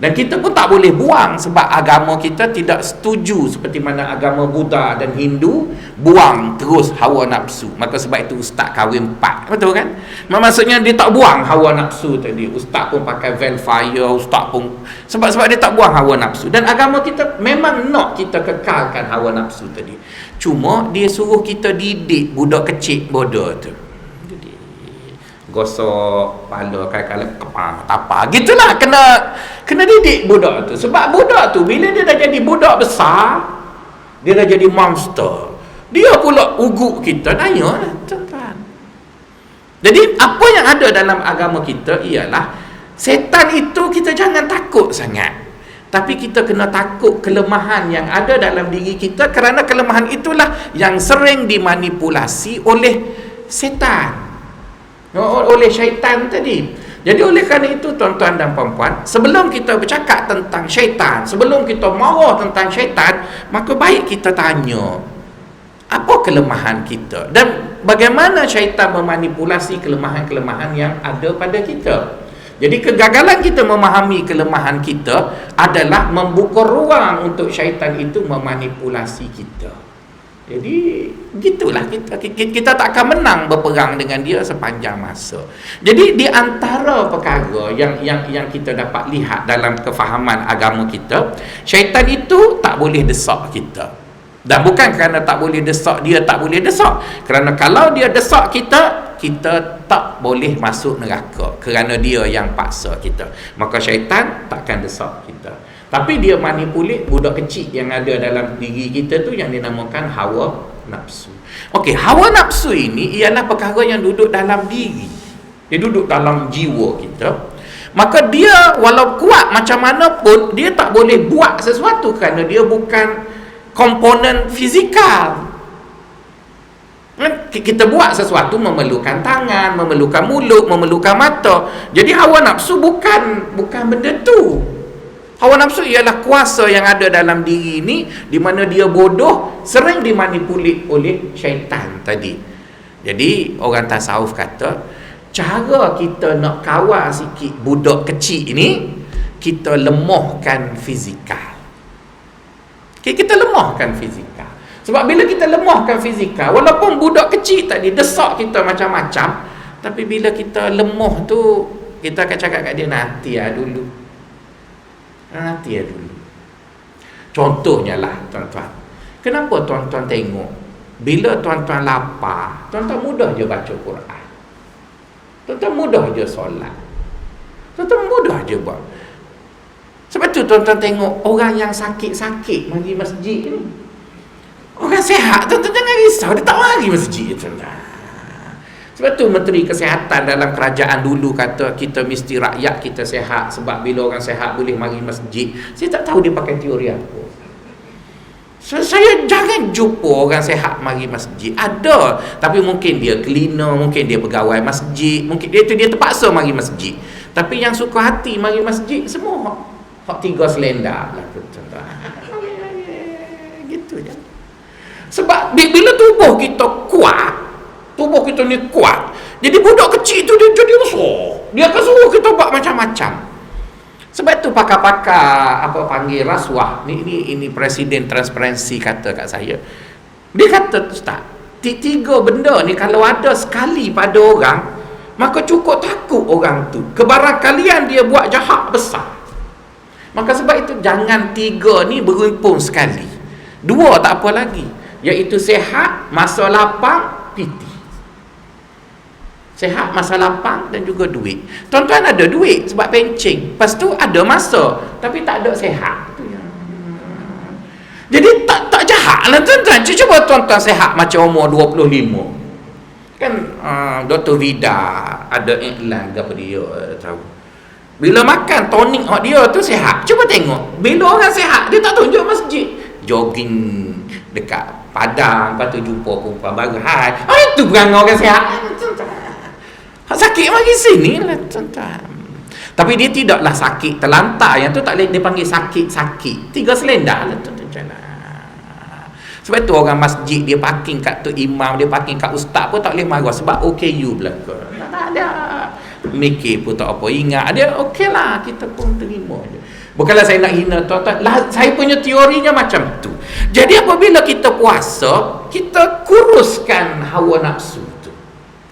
Dan kita pun tak boleh buang sebab agama kita tidak setuju seperti mana agama Buddha dan Hindu buang terus hawa nafsu. Maka sebab itu ustaz kahwin 4. Betul kan? Maksudnya dia tak buang hawa nafsu tadi. Ustaz pun pakai velfire, ustaz pun sebab dia tak buang hawa nafsu. Dan agama kita memang nak kita kekalkan hawa nafsu tadi. Cuma dia suruh kita didik budak kecil bodoh tu. Gosok kepala, kala kepala tapa, gitulah, kena didik budak tu. Sebab budak tu bila dia dah jadi budak besar, dia dah jadi monster, dia pula uguk kita. Tanya lah tuan-tuan. Jadi apa yang ada dalam agama kita ialah setan itu kita jangan takut sangat, tapi kita kena takut kelemahan yang ada dalam diri kita, kerana kelemahan itulah yang sering dimanipulasi oleh setan, oleh syaitan tadi. Jadi oleh kerana itu tuan-tuan dan puan-puan, sebelum kita bercakap tentang syaitan, sebelum kita marah tentang syaitan, maka baik kita tanya apa kelemahan kita dan bagaimana syaitan memanipulasi kelemahan-kelemahan yang ada pada kita. Jadi kegagalan kita memahami kelemahan kita adalah membuka ruang untuk syaitan itu memanipulasi kita. Jadi gitulah kita tak akan menang berperang dengan dia sepanjang masa. Jadi di antara perkara yang kita dapat lihat dalam kefahaman agama kita, syaitan itu tak boleh desak kita. Dan bukan kerana tak boleh desak dia tak boleh desak, kerana kalau dia desak kita tak boleh masuk neraka kerana dia yang paksa kita. Maka syaitan takkan desak kita. Tapi dia manipulate budak kecil yang ada dalam diri kita tu yang dinamakan hawa nafsu. Okey, hawa nafsu ini ialah perkara yang duduk dalam diri. Dia duduk dalam jiwa kita. Maka dia walau kuat macam mana pun dia tak boleh buat sesuatu kerana dia bukan komponen fizikal. Kita buat sesuatu memerlukan tangan, memerlukan mulut, memerlukan mata. Jadi hawa nafsu bukan benda tu. Hawa nafsu ialah kuasa yang ada dalam diri ini, di mana dia bodoh, sering dimanipulate oleh syaitan tadi. Jadi orang tasawuf kata, cara kita nak kawal sikit budak kecil ini, kita lemahkan fizikal. Kita lemahkan fizikal. Sebab bila kita lemahkan fizikal, walaupun budak kecil tadi desak kita macam-macam, tapi bila kita lemah tu, kita akan cakap kat dia, nanti dulu. Nanti dulu. Contohnya lah tuan-tuan, kenapa tuan-tuan tengok bila tuan-tuan lapar, tuan-tuan mudah je baca Quran, tuan-tuan mudah je solat, tuan-tuan mudah je buat. Sebab tu tuan-tuan tengok orang yang sakit-sakit mari masjid ni. Orang sihat, tuan-tuan jangan risau, dia tak mari masjid tuan-tuan. Sebab tu Menteri Kesihatan dalam kerajaan dulu kata kita mesti rakyat kita sihat, sebab bila orang sihat boleh mari masjid. Saya tak tahu dia pakai teori apa. Saya jangan jumpa orang sihat mari masjid. Ada, tapi mungkin dia cleaner, mungkin dia pegawai masjid, mungkin dia terpaksa mari masjid. Tapi yang suka hati mari masjid semua hak 3 selendar lah gitu je. Sebab bila tubuh kita kuat, tubuh kita ni kuat, jadi budak kecil tu dia jadi besar, dia akan suruh kita buat macam-macam. Sebab tu pakar-pakar apa panggil rasuah ini presiden transparansi kata kat saya, dia kata ustaz, 3 benda ni kalau ada sekali pada orang, maka cukup takut orang tu, kebarangkalian dia buat jahat besar. Maka sebab itu jangan 3 ni berumpun sekali. 2 tak apa lagi, iaitu sehat, masa lapang, piti. Sehat, masa lapang dan juga duit. Tuan-tuan ada duit sebab pencing, lepas tu ada masa tapi tak ada sehat. Jadi tak jahat lah tuan-tuan. Cuba tuan-tuan sehat macam umur 25. Kan Dr. Vida ada iklan ke apa dia tahu. Bila makan tonik dia tu sihat. Cuba tengok, bila orang sihat dia tak tunjuk masjid, jogging dekat padang, lepas tu jumpa perempuan baru, hai, itu bukan orang sihat. Sakit mari sini lah tuan-tuan. Tapi dia tidaklah sakit terlantar, yang tu tak boleh dia panggil sakit-sakit 3 selendar lah tuan-tuan. Sebab tu orang masjid dia parking kat tu imam, dia parking kat ustaz pun tak boleh marah sebab OKU belaka. Tak ada mikir pun tak apa, ingat dia okey lah, kita pun terima je. Bukanlah saya nak hina tuan-tuan, saya punya teorinya macam tu. Jadi apabila kita puasa, kita kuruskan hawa nafsu tu,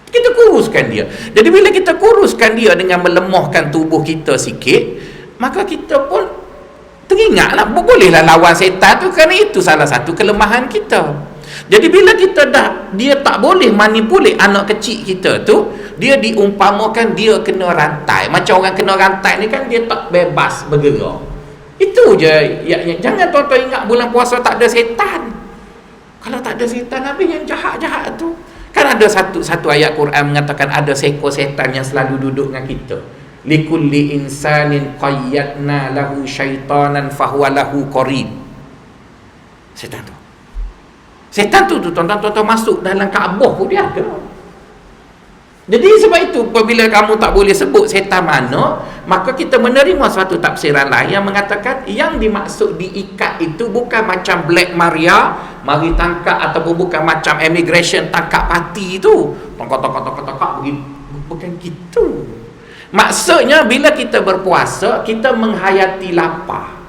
kita kuruskan dia. Jadi bila kita kuruskan dia dengan melemahkan tubuh kita sikit, maka kita pun teringatlah bolehlah lawan setan tu, kerana itu salah satu kelemahan kita. Jadi bila kita dia tak boleh manipulate anak kecil kita tu, dia diumpamakan dia kena rantai. Macam orang kena rantai ni kan, dia tak bebas bergerak. Itu je. Jangan tuan-tuan ingat bulan puasa tak ada setan. Kalau tak ada setan, habis yang jahat-jahat tu. Kan ada satu ayat Quran mengatakan ada seekor setan yang selalu duduk dengan kita. Likulli insanin qayyadna lahu syaitanan fahuwa lahu qarin. Setan tu tuan-tuan masuk dalam Kaabah pun dia ada. Jadi sebab itu apabila kamu tak boleh sebut setan mana, maka kita menerima suatu tafsiran lain yang mengatakan yang dimaksud diikat itu bukan macam Black Maria mari tangkap, ataupun bukan macam immigration tangkap parti tu, tangkap begini, bukan gitu. Maksudnya bila kita berpuasa, kita menghayati lapar.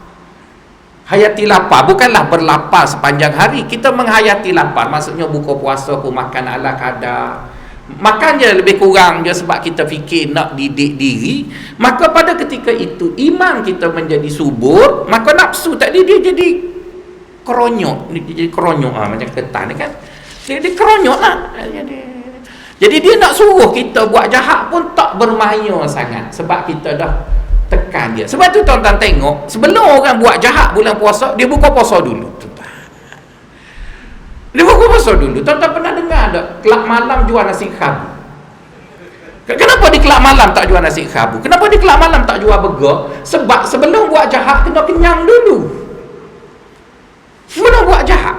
Hayati lapar, bukanlah berlapar sepanjang hari. Kita menghayati lapar, maksudnya buka puasa pun makan ala kadar, makan je lebih kurang je sebab kita fikir nak didik diri. Maka pada ketika itu iman kita menjadi subur, maka nafsu tadi dia jadi keronyok, macam ketan ni kan, dia keronyok lah. Jadi dia nak suruh kita buat jahat pun tak bermaya sangat, sebab kita dah tekan dia. Sebab tu tuan-tuan tengok, sebelum orang buat jahat bulan puasa, dia buka puasa dulu. Dia buka puasa dulu. Tuan-tuan pernah dengar tak kelab malam jual nasi khabu? Kenapa di kelab malam tak jual nasi khabu? Kenapa di kelab malam tak jual burger? Sebab sebelum buat jahat kena kenyang dulu. Sebelum buat jahat.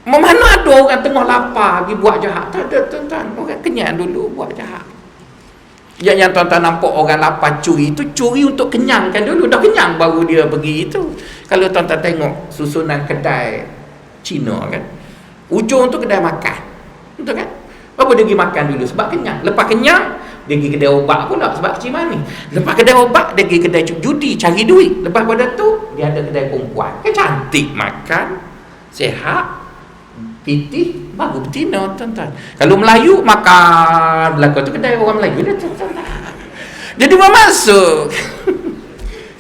Mana ada orang tengah lapar pergi buat jahat? Tak ada tuan-tuan. Orang kenyang dulu buat jahat. Yang tuan-tuan nampak orang lapar curi, itu curi untuk kenyangkan dulu. Dah kenyang baru dia pergi itu. Kalau tuan-tuan tengok susunan kedai Cina kan, ujung tu kedai makan, betul kan? Apa dia pergi makan dulu sebab kenyang. Lepas kenyang dia pergi kedai obat pula sebab kecil manis. Lepas kedai obat dia pergi kedai judi cari duit. Lepas pada tu dia ada kedai perempuan. Kan cantik, makan sihat, pitih, baru betina tuan-tuan. Kalau Melayu makan belakang tu kedai orang Melayu dah tuan-tuan. Jadi masuk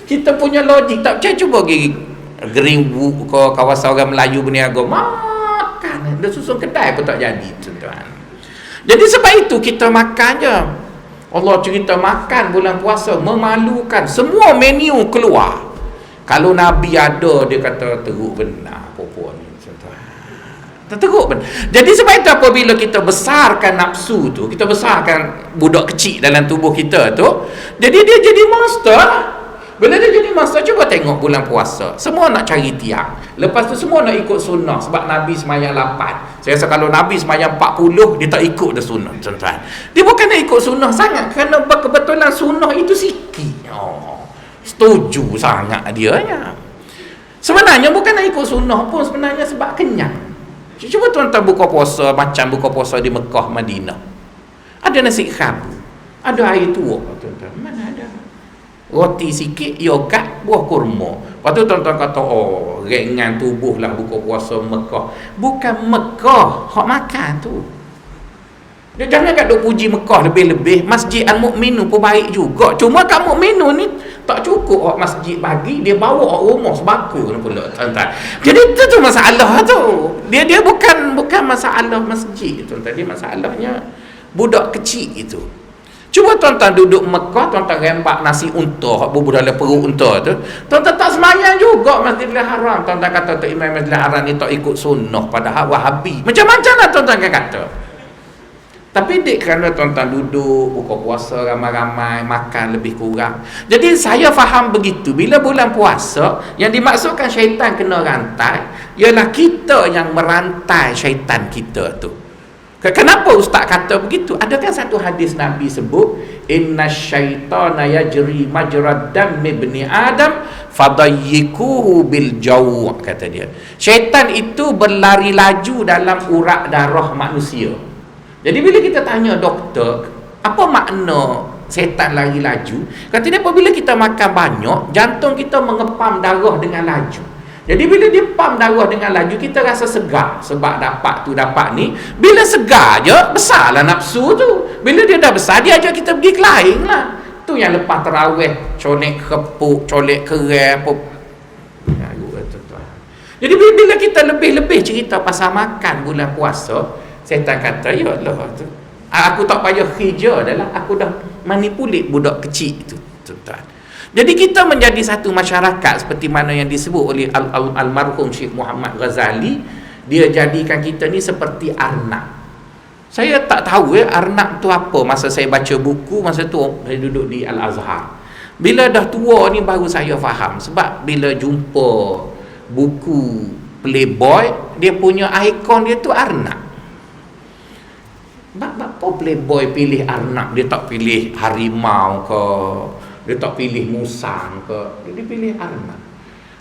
kita punya logik tak percaya, cuba pergi Greenwood ke kawasan orang Melayu berniaga, makan dia susun kedai pun tak jadi tuan-tuan. Jadi sebab itu kita makan je. Allah cerita makan bulan puasa memalukan, semua menu keluar. Kalau Nabi ada, dia kata teruk benar perempuan ni tuan-tuan. Terteruk pun. Jadi sebab itu apabila kita besarkan nafsu tu, kita besarkan budak kecil dalam tubuh kita tu, jadi dia jadi monster lah. Bila dia jadi monster, cuba tengok bulan puasa, semua nak cari tiang, lepas tu semua nak ikut sunnah. Sebab Nabi semayang 8. Saya rasa kalau Nabi semayang 40, dia tak ikut dah sunnah, tuan-tuan. Dia bukan nak ikut sunnah sangat, kerana kebetulan sunnah itu sikit. Setuju sangat dia ya. Sebenarnya bukan nak ikut sunnah pun, sebenarnya sebab kenyang. Cuba tuan-tuan buka puasa macam buka puasa di Mekah, Madinah. Ada nasi khabu, ada air tuak, tuan-tuan. Mana ada roti sikit, yogurt, buah kurma. Lepas tu tuan-tuan kata, oh, ringan tubuh lah buka puasa Mekah. Bukan Mekah hak makan tu. Dia jangan kat duk puji Mekah lebih-lebih. Masjid Al-Mu'minu pun baik juga. Cuma kat Mu'minu ni tak cukup hak masjid bagi, dia bawa hak rumah sebaka pula, tuan-tuan. Jadi itu tu masalah tu. Dia bukan masalah masjid, tuan-tuan. Dia masalahnya budak kecil itu. Cuba tuan-tuan duduk Mekah, tuan-tuan rempak nasi unta, hak bubur dalam perut unta tu. Tuan-tuan tak semayang juga Masjidil Haram. Tuan-tuan kata Tok Imam Masjidil Haram ni tak ikut sunnah, padahal Wahabi. Macam-macam lah tuan-tuan kan kata. Tapi dek kerana tuan-tuan duduk buka puasa ramai-ramai, makan lebih kurang. Jadi saya faham begitu. Bila bulan puasa, yang dimaksudkan syaitan kena rantai, ialah kita yang merantai syaitan kita tu. Kenapa ustaz kata begitu? Ada kan satu hadis Nabi sebut, inna syaitana yajri majrad dammi ibni adam fadayyikuhu bil jaw', kata dia. Syaitan itu berlari laju dalam urat darah manusia. Jadi bila kita tanya doktor, apa makna setan lari laju? Kata dia, apabila kita makan banyak, jantung kita mengepam darah dengan laju. Jadi bila dia pam darah dengan laju, kita rasa segar. Sebab dapat ni. Bila segar je, besarlah nafsu tu. Bila dia dah besar, dia ajak kita pergi kelaing lah. Tu yang lepas terawih, colek kepuk, colek kerai apa. Jadi bila kita lebih-lebih cerita pasal makan bulan puasa, setan kata, ya Allah, aku tak payah kerja dah lah, aku dah manipulit budak kecil itu, tuan-tuan. Jadi kita menjadi satu masyarakat seperti mana yang disebut oleh almarhum Syekh Muhammad Ghazali. Dia jadikan kita ni seperti arnab. Saya tak tahu arnab tu apa. Masa saya baca buku, masa tu saya duduk di Al-Azhar. Bila dah tua ni baru saya faham. Sebab bila jumpa buku Playboy, dia punya ikon dia tu arnab. Apa Playboy pilih arnab? Dia tak pilih harimau ke, dia tak pilih musang ke, dia pilih arnab.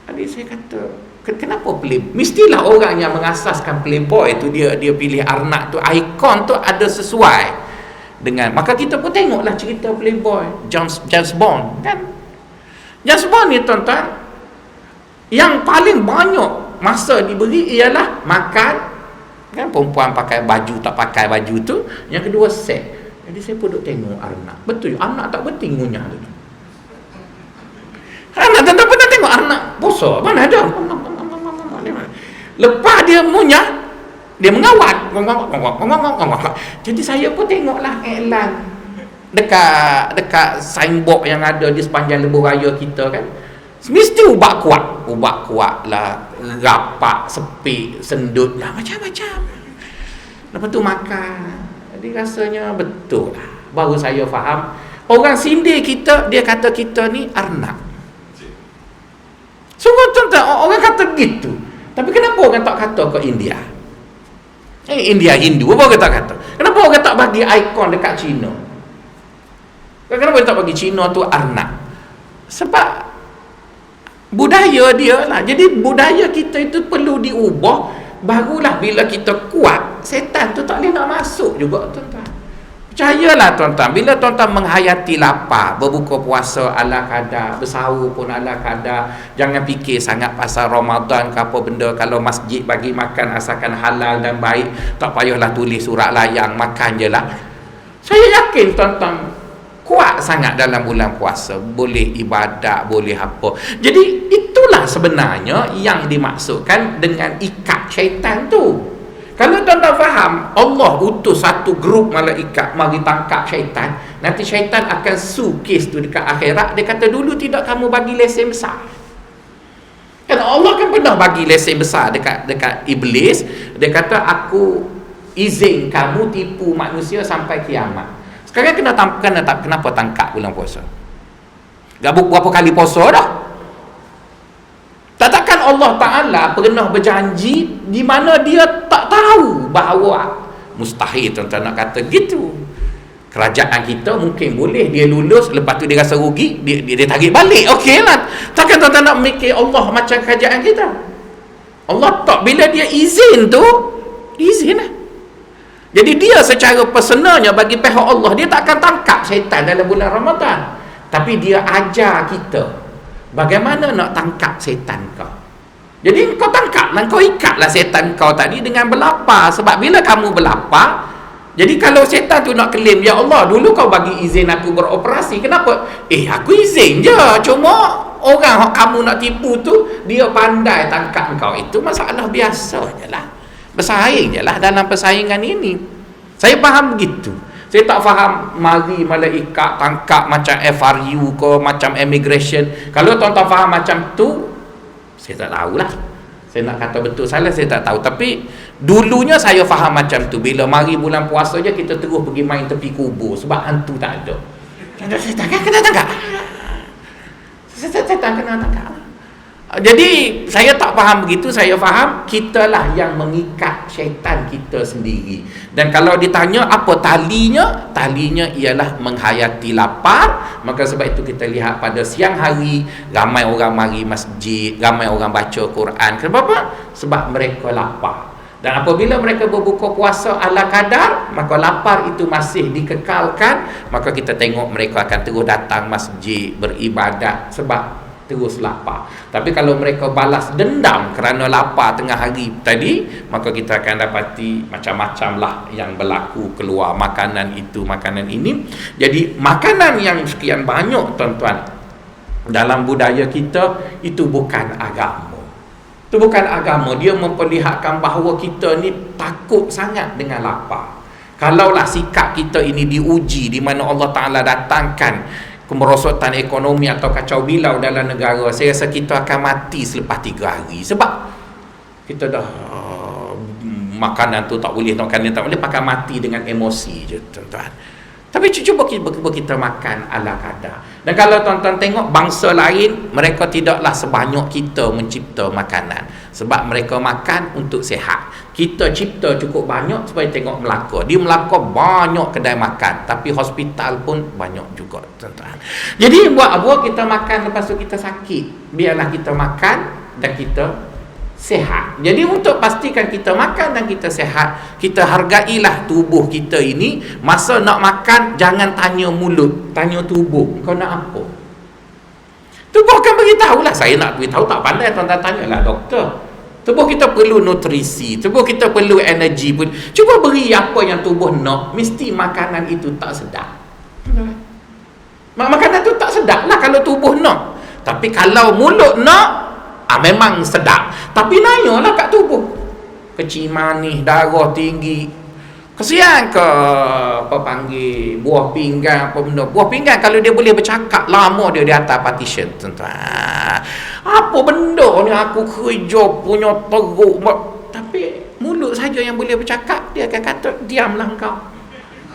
Jadi saya kata, kenapa Playboy? Mestilah orang yang mengasaskan Playboy tu dia pilih arnab tu, ikon tu ada sesuai dengan. Maka kita pun tengoklah cerita Playboy, James Bond kan. James Bond ni tuan-tuan, yang paling banyak masa diberi ialah makan. Kan perempuan pakai baju, tak pakai baju tu. Yang kedua set. Jadi saya pun duk tengok arnab. Betul, arnab tak betul ngunyah tu. Arnab tak pernah tengok arnab puasa. Mana ada? Lepas dia ngunyah, dia mengawat. Jadi saya pun tengoklah iklan dekat signboard yang ada di sepanjang lebuh raya kita kan. Mesti ubat kuat lah, rapak, sepik, sendut lah, macam-macam. Lepas tu makan. Jadi rasanya betul lah. Baru saya faham. Orang sindir kita, dia kata kita ni arnab. Semua tuan-tuan, orang kata gitu. Tapi kenapa orang tak kata ke India? India Hindu, apa orang tak kata? Kenapa orang tak bagi ikon dekat Cina? Kenapa dia tak bagi Cina tu arnab? Sebab budaya dia lah. Jadi budaya kita itu perlu diubah. Barulah bila kita kuat, setan tu tak boleh nak masuk juga, tuan-tuan. Percayalah tuan-tuan, bila tuan-tuan menghayati lapar, berbuka puasa ala kadar, bersahur pun ala kadar, jangan fikir sangat pasal Ramadan ke apa benda. Kalau masjid bagi makan asalkan halal dan baik, tak payahlah tulis surat layang, makan je lah. Saya yakin tuan-tuan kuat sangat dalam bulan puasa, boleh ibadat, boleh apa. Jadi itulah sebenarnya yang dimaksudkan dengan ikat syaitan tu. Kalau tuan-tuan faham, Allah utus satu grup malaikat mari tangkap syaitan, nanti syaitan akan sue kes tu dekat akhirat. Dia kata, dulu tidak kamu bagi lesen besar. Kan Allah kan pernah bagi lesen besar dekat iblis. Dia kata, aku izin kamu tipu manusia sampai kiamat. Sekarang kenapa tangkap bulan puasa? Gabuk berapa kali puasa dah? Takkan Allah Ta'ala pernah berjanji di mana dia tak tahu bahawa mustahil tuan-tuan nak kata gitu. Kerajaan kita mungkin boleh dia lulus, lepas tu dia rasa rugi, dia tarik balik. Okey lah. Takkan tuan-tuan nak mikir Allah macam kerajaan kita? Allah tak, bila dia izin tu, dia izin lah. Jadi dia secara personalnya bagi pihak Allah, dia tak akan tangkap syaitan dalam bulan Ramadan. Tapi dia ajar kita bagaimana nak tangkap setan kau. Jadi kau tangkaplah, kau ikatlah setan kau tadi dengan berlapar. Sebab bila kamu berlapar, jadi kalau setan tu nak claim, ya Allah, dulu kau bagi izin aku beroperasi, kenapa? Aku izin je, cuma orang kamu nak tipu tu, dia pandai tangkap kau. Itu masalah biasa je lah. Bersaing je lah dalam persaingan ini. Saya faham begitu. Saya tak faham mari malaikat tangkap macam FRU ke, macam immigration. Kalau tuan-tuan faham macam tu, saya tak tahulah. Saya nak kata betul salah, saya tak tahu. Tapi dulunya saya faham macam tu. Bila mari bulan puasa je, kita terus pergi main tepi kubur. Sebab hantu tak ada. Setan kan kena tangkap. Setan kena tangkap. Jadi saya tak faham begitu. Saya faham kitalah yang mengikat syaitan kita sendiri. Dan kalau ditanya apa talinya, talinya ialah menghayati lapar. Maka sebab itu kita lihat pada siang hari ramai orang mari masjid, ramai orang baca Quran. Kenapa? Sebab mereka lapar. Dan apabila mereka berbuka puasa ala kadar, maka lapar itu masih dikekalkan. Maka kita tengok mereka akan terus datang masjid, beribadat sebab terus lapar. Tapi kalau mereka balas dendam kerana lapar tengah hari tadi, maka kita akan dapati macam-macam lah yang berlaku keluar, makanan itu, makanan ini. Jadi makanan yang sekian banyak tuan-tuan dalam budaya kita, itu bukan agama. Itu bukan agama. Dia memperlihatkan bahawa kita ni takut sangat dengan lapar. Kalaulah sikap kita ini diuji, di mana Allah Ta'ala datangkan kemerosotan ekonomi atau kacau bilau dalam negara, saya rasa kita akan mati selepas 3 hari. Sebab kita dah makanan tu tak boleh, makanan tak boleh, pakai mati dengan emosi je tuan-tuan. Tapi cuba kita makan ala kadar. Dan kalau tuan-tuan tengok bangsa lain, mereka tidaklah sebanyak kita mencipta makanan. Sebab mereka makan untuk sihat. Kita cipta cukup banyak supaya tengok Melaka. Di Melaka banyak kedai makan, tapi hospital pun banyak juga tuan-tuan. Jadi buat apa kita makan lepas tu kita sakit? Biarlah kita makan dan kita sehat. Jadi untuk pastikan kita makan dan kita sehat, kita hargailah tubuh kita ini. Masa nak makan, jangan tanya mulut, tanya tubuh. Kau nak apa? Tubuh akan beritahu lah. Saya nak beritahu tak pandai, tuan-tuan tanyalah doktor. Tubuh kita perlu nutrisi, tubuh kita perlu energi pun. Cuba beri apa yang tubuh nak, mesti makanan itu tak sedap. Makanan itu tak sedap lah kalau tubuh nak. Tapi kalau mulut nak, memang sedap. Tapi nanyalah kat tubuh, kecil manis, darah tinggi. Kesian ke apa panggil buah pinggang apa benda. Buah pinggang kalau dia boleh bercakap lama dia di atas partition tuan-tuan. Apa benda ni aku kerja punya teruk. Tapi mulut saja yang boleh bercakap, dia akan kata diamlah kau.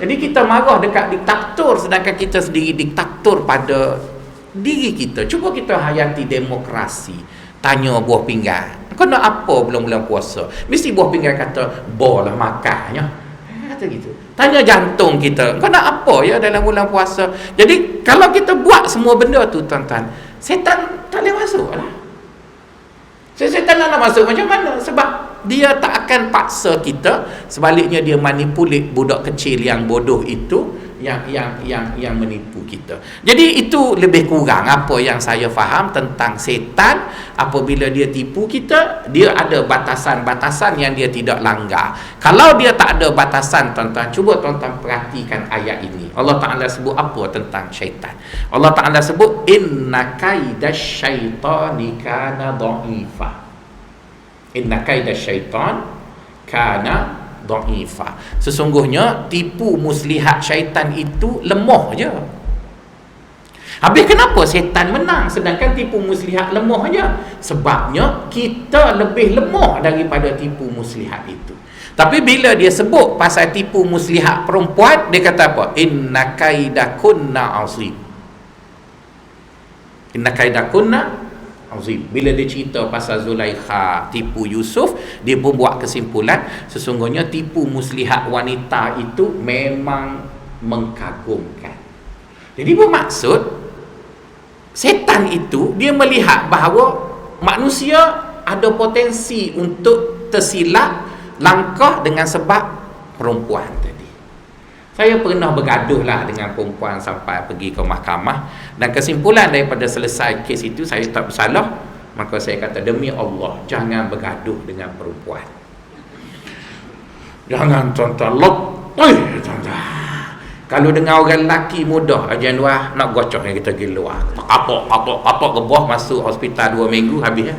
Jadi kita marah dekat diktator, sedangkan kita sendiri diktator pada diri kita. Cuba kita hayati demokrasi. Tanya buah pinggang, kau nak apa bulan-bulan puasa? Mesti buah pinggang kata, bolah makannya. Kata gitu. Tanya jantung kita, kau nak apa ya dalam bulan puasa? Jadi kalau kita buat semua benda tu tuan-tuan, setan tak boleh masuk lah. Setan nak masuk macam mana? Sebab dia tak akan paksa kita. Sebaliknya dia manipulit budak kecil yang bodoh itu, yang menipu kita. Jadi itu lebih kurang apa yang saya faham tentang setan. Apabila dia tipu kita, dia ada batasan-batasan yang dia tidak langgar. Kalau dia tak ada batasan tuan-tuan, cuba tuan-tuan perhatikan ayat ini. Allah Ta'ala sebut apa tentang syaitan? Allah Ta'ala sebut inna kaidash syaitani kana dha'ifa. Inna kaidash syaitan kana dha'ifa. Sesungguhnya tipu muslihat syaitan itu lemah je. Habis kenapa setan menang sedangkan tipu muslihat lemah je? Sebabnya kita lebih lemah daripada tipu muslihat itu. Tapi bila dia sebut pasal tipu muslihat perempuan, dia kata apa? Inna kaidakunna azim. Inna kaidakunna azim. Bila dia cerita pasal Zulaikha tipu Yusuf, dia pun buat kesimpulan sesungguhnya tipu muslihat wanita itu memang mengkagumkan. Jadi bermaksud setan itu dia melihat bahawa manusia ada potensi untuk tersilap langkah dengan sebab perempuan tadi. Saya pernah bergaduh lah dengan perempuan sampai pergi ke mahkamah, dan kesimpulan daripada selesai kes itu, saya tak bersalah. Maka saya kata, demi Allah, jangan bergaduh dengan perempuan. Jangan tuan-tuan. Tuan-tuan, kalau dengan orang lelaki mudah aja luar nak gocok yang kita pergi luar. Kapok gebah masuk hospital 2 minggu habis ya.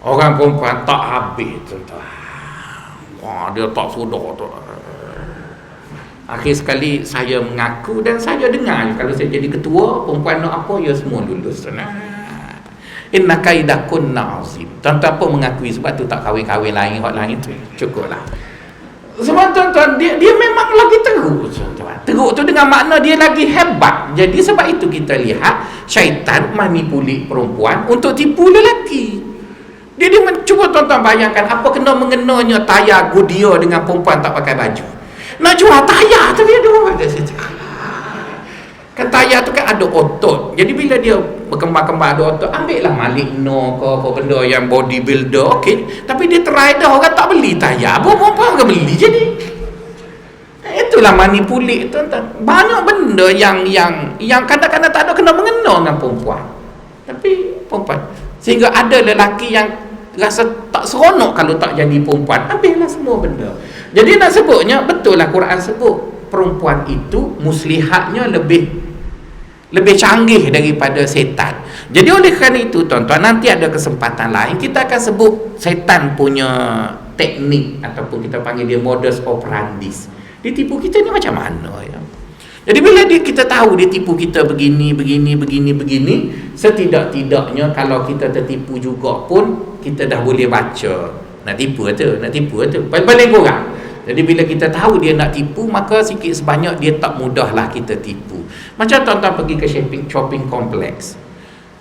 Orang perempuan tak habis tuan-tuan. Wah, dia tak sudah tu. Akhir sekali saya mengaku dan saya dengar kalau saya jadi ketua, perempuan nak apa ya semua lulus. Inna kaidakunna azim. Tuan-tuan pun mengakui sebab tu tak kahwin-kahwin lain hak lain tu. Cukuplah. Sebab tuan-tuan dia memang lagi teruk tuan-tuan. Teruk tu dengan makna dia lagi hebat. Jadi sebab itu kita lihat syaitan manipulate perempuan untuk tipu lelaki. Dia cuba tuan-tuan bayangkan apa kena mengenanya tayar Goodyear dengan perempuan tak pakai baju. Nak jual tayar tu dia dua ada situ. Kan tayar tu kan ada otot. Jadi bila dia berkembang-kembang ada otot, ambil lah Maligno ke apa benda yang bodybuilder, okey. Tapi dia try dah, orang tak beli tayar. Apa-apa orang beli jadi. Itulah manipulate tuan-tuan. Banyak benda yang kadang-kadang tak ada kena mengena dengan perempuan. Tapi perempuan. Sehingga ada lelaki yang rasa tak seronok kalau tak jadi perempuan. Habislah semua benda. Jadi nak sebutnya, betul lah Quran sebut perempuan itu muslihatnya lebih canggih daripada setan. Jadi oleh kerana itu tuan-tuan, nanti ada kesempatan lain kita akan sebut setan punya teknik ataupun kita panggil dia modus operandi. Dia tipu kita ni macam mana ya? Jadi bila kita tahu dia tipu kita begini, setidak-tidaknya kalau kita tertipu juga pun kita dah boleh baca nak tipu tu. Paling kurang. Jadi bila kita tahu dia nak tipu, maka sikit sebanyak dia tak mudahlah kita tipu. Macam tuan-tuan pergi ke shopping kompleks.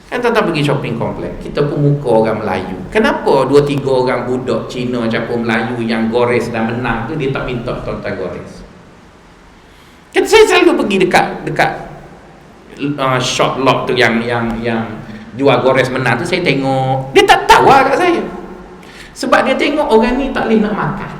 Kan tuan-tuan pergi shopping kompleks, kita pun muka orang Melayu. Kenapa 2-3 orang budak Cina campur Melayu yang gores dan menang tu dia tak minta tuan-tuan gores? Kan saya selalu pergi dekat shop lot tu yang jual gores menang tu, saya tengok dia tak tahu lah kat saya. Sebab dia tengok orang ni tak boleh nak makan.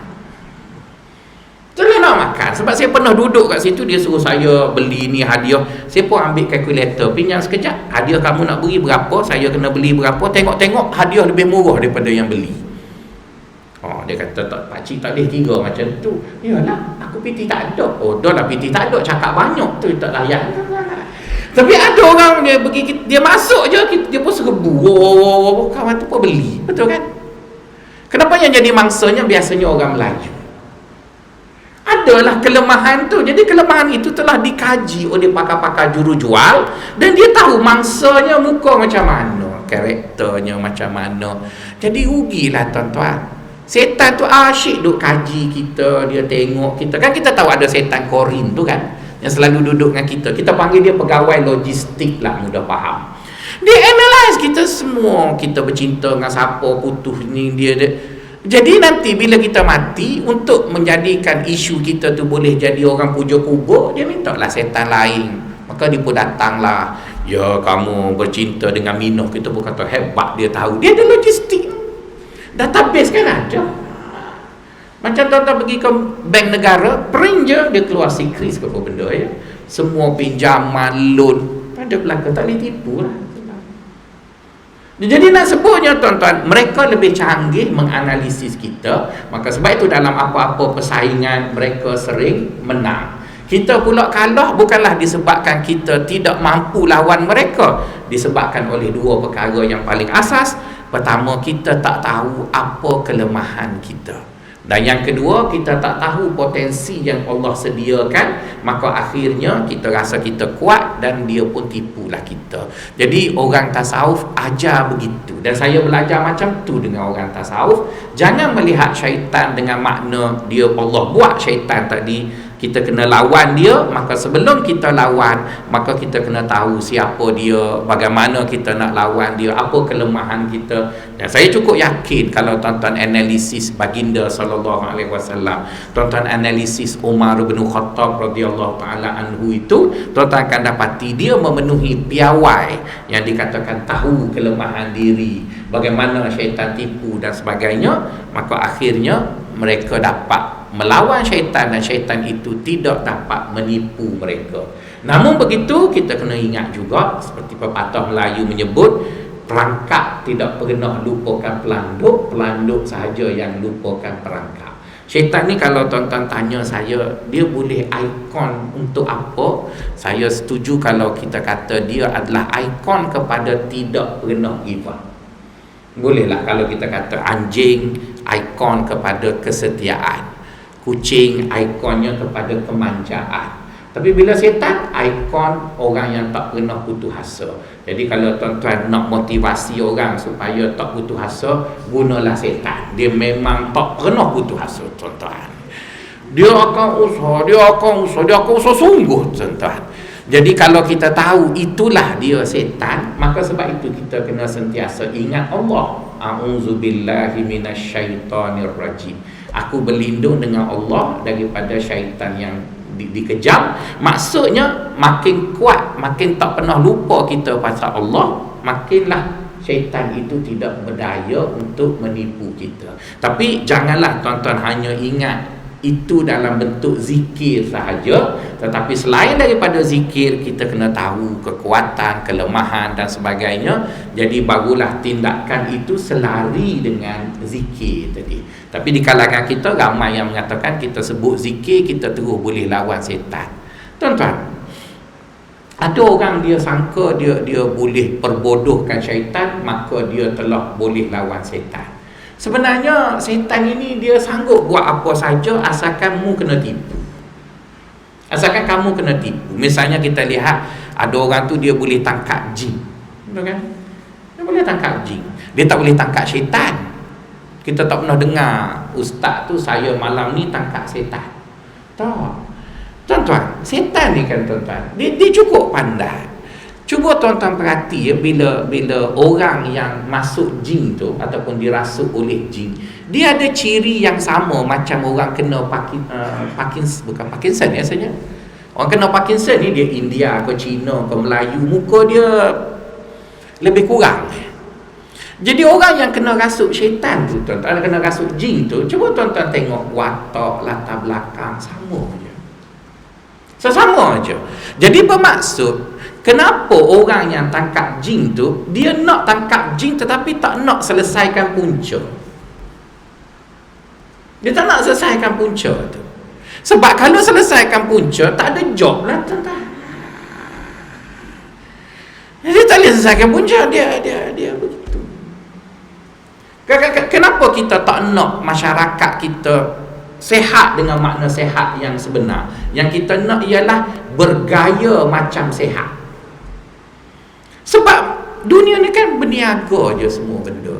Sebab saya pernah duduk kat situ, dia suruh saya beli ni hadiah. Saya pun ambil kalkulator, pinjam sekejap, hadiah kamu nak beri berapa, saya kena beli berapa, tengok-tengok hadiah lebih murah daripada yang beli. Oh, dia kata tak, pakcik tak boleh 3 macam tu. Yalah, aku PT tak ada. Oh, dah lah PT tak ada, cakap banyak tu tak layan. Tapi ada orang dia masuk je, dia pun serbu. Kawan tu pun beli. Betul kan? Kenapa yang jadi mangsanya biasanya orang Melayu? Adalah kelemahan tu. Jadi kelemahan itu telah dikaji oleh pakar-pakar jurujual dan dia tahu mangsanya muka macam mana, karakternya macam mana. Jadi rugilah tuan-tuan. Setan tu asyik duk kaji kita, dia tengok kita. Kan kita tahu ada setan korin tu kan, yang selalu duduk dengan kita. Kita panggil dia pegawai logistik lah, mudah faham. Dia analyse kita semua, kita bercinta dengan siapa, putus ni dia. Jadi nanti bila kita mati, untuk menjadikan isu kita tu boleh jadi orang puja kubur, dia minta lah setan lain. Maka dia pun datanglah, ya kamu bercinta dengan Minoh. Kita pun kata hebat, dia tahu. Dia ada logistik, database kan ada. Macam tuan-tuan pergi ke bank negara, print je, dia keluar secret ke apa benda ya. Semua pinjaman, loan, pada belakang tak boleh tipu lah. Jadi nak sebutnya tuan-tuan, mereka lebih canggih menganalisis kita. Maka sebab itu dalam apa-apa persaingan mereka sering menang. Kita pula kalah bukanlah disebabkan kita tidak mampu lawan mereka, disebabkan oleh 2 perkara yang paling asas. Pertama, kita tak tahu apa kelemahan kita. Dan yang kedua, kita tak tahu potensi yang Allah sediakan, maka akhirnya kita rasa kita kuat dan dia pun tipulah kita. Jadi orang tasawuf ajar begitu, dan saya belajar macam tu dengan orang tasawuf. Jangan melihat syaitan dengan makna dia Allah buat syaitan tadi, kita kena lawan dia. Maka sebelum kita lawan, maka kita kena tahu siapa dia, bagaimana kita nak lawan dia, apa kelemahan kita. Dan saya cukup yakin kalau tuan-tuan analisis baginda sallallahu alaihi wasallam, tuan-tuan analisis Umar bin Khattab radhiyallahu taala anhu itu, tuan-tuan akan dapati dia memenuhi piawai yang dikatakan tahu kelemahan diri, bagaimana syaitan tipu dan sebagainya. Maka akhirnya mereka dapat melawan syaitan, dan syaitan itu tidak dapat menipu mereka. Namun begitu, kita kena ingat juga, seperti pepatah Melayu menyebut, perangkap tidak pernah lupakan pelanduk, pelanduk sahaja yang lupakan perangkap. Syaitan ni kalau tuan-tuan tanya saya, dia boleh ikon untuk apa? Saya setuju kalau kita kata dia adalah ikon kepada tidak pernah give up. Bolehlah kalau kita kata anjing ikon kepada kesetiaan, kucing ikonnya kepada kemanjaan. Tapi bila setan, ikon orang yang tak pernah putus asa. Jadi kalau tuan-tuan nak motivasi orang supaya tak putus asa, gunalah setan. Dia memang tak pernah putus asa, tuan-tuan. Dia akan usaha sungguh, tuan-tuan. Jadi kalau kita tahu itulah dia setan, maka sebab itu kita kena sentiasa ingat Allah. A'udzubillahi minasyaitonirrajim. Aku berlindung dengan Allah daripada syaitan yang dikejam. Maksudnya makin kuat, makin tak pernah lupa kita pasal Allah, makinlah syaitan itu tidak berdaya untuk menipu kita. Tapi janganlah tuan-tuan hanya ingat itu dalam bentuk zikir sahaja, tetapi selain daripada zikir, kita kena tahu kekuatan, kelemahan dan sebagainya. Jadi barulah tindakan itu selari dengan zikir tadi. Tapi di kalangan kita ramai yang mengatakan kita sebut zikir, kita terus boleh lawan setan. Tuan-tuan, ada orang dia sangka dia boleh perbodohkan syaitan, maka dia telah boleh lawan setan. Sebenarnya setan ini dia sanggup buat apa saja asalkan kamu kena tipu. Asalkan kamu kena tipu. Misalnya kita lihat ada orang tu dia boleh tangkap jin. Betul kan? Dia boleh tangkap jin. Dia tak boleh tangkap syaitan. Kita tak pernah dengar ustaz tu, saya malam ni tangkap setan. Tak. Tuan-tuan, setan ni kan tuan-tuan, dia cukup pandai. Cuba tuan-tuan perhati ya, bila orang yang masuk jin tu ataupun dirasuk oleh jin, dia ada ciri yang sama macam orang kena Parkinson ya sebenarnya. Orang kena Parkinson ni dia India ke Cina ke Melayu, muka dia lebih kurang. Jadi orang yang kena rasuk syaitan tu, tuan-tuan, kena rasuk jin tu, cuba tuan-tuan tengok watak, latar belakang sama aja. Sesama aja. Jadi bermaksud, kenapa orang yang tangkap jin tu, dia nak tangkap jin tetapi tak nak selesaikan punca. Dia tak nak selesaikan punca tu. Sebab kalau selesaikan punca, tak ada job lah, tuan-tuan. Dia tak boleh selesaikan punca, dia begitu. Kenapa kita tak nak masyarakat kita sehat dengan makna sehat yang sebenar? Yang kita nak ialah bergaya macam sehat. Sebab dunia ni kan berniaga je semua benda.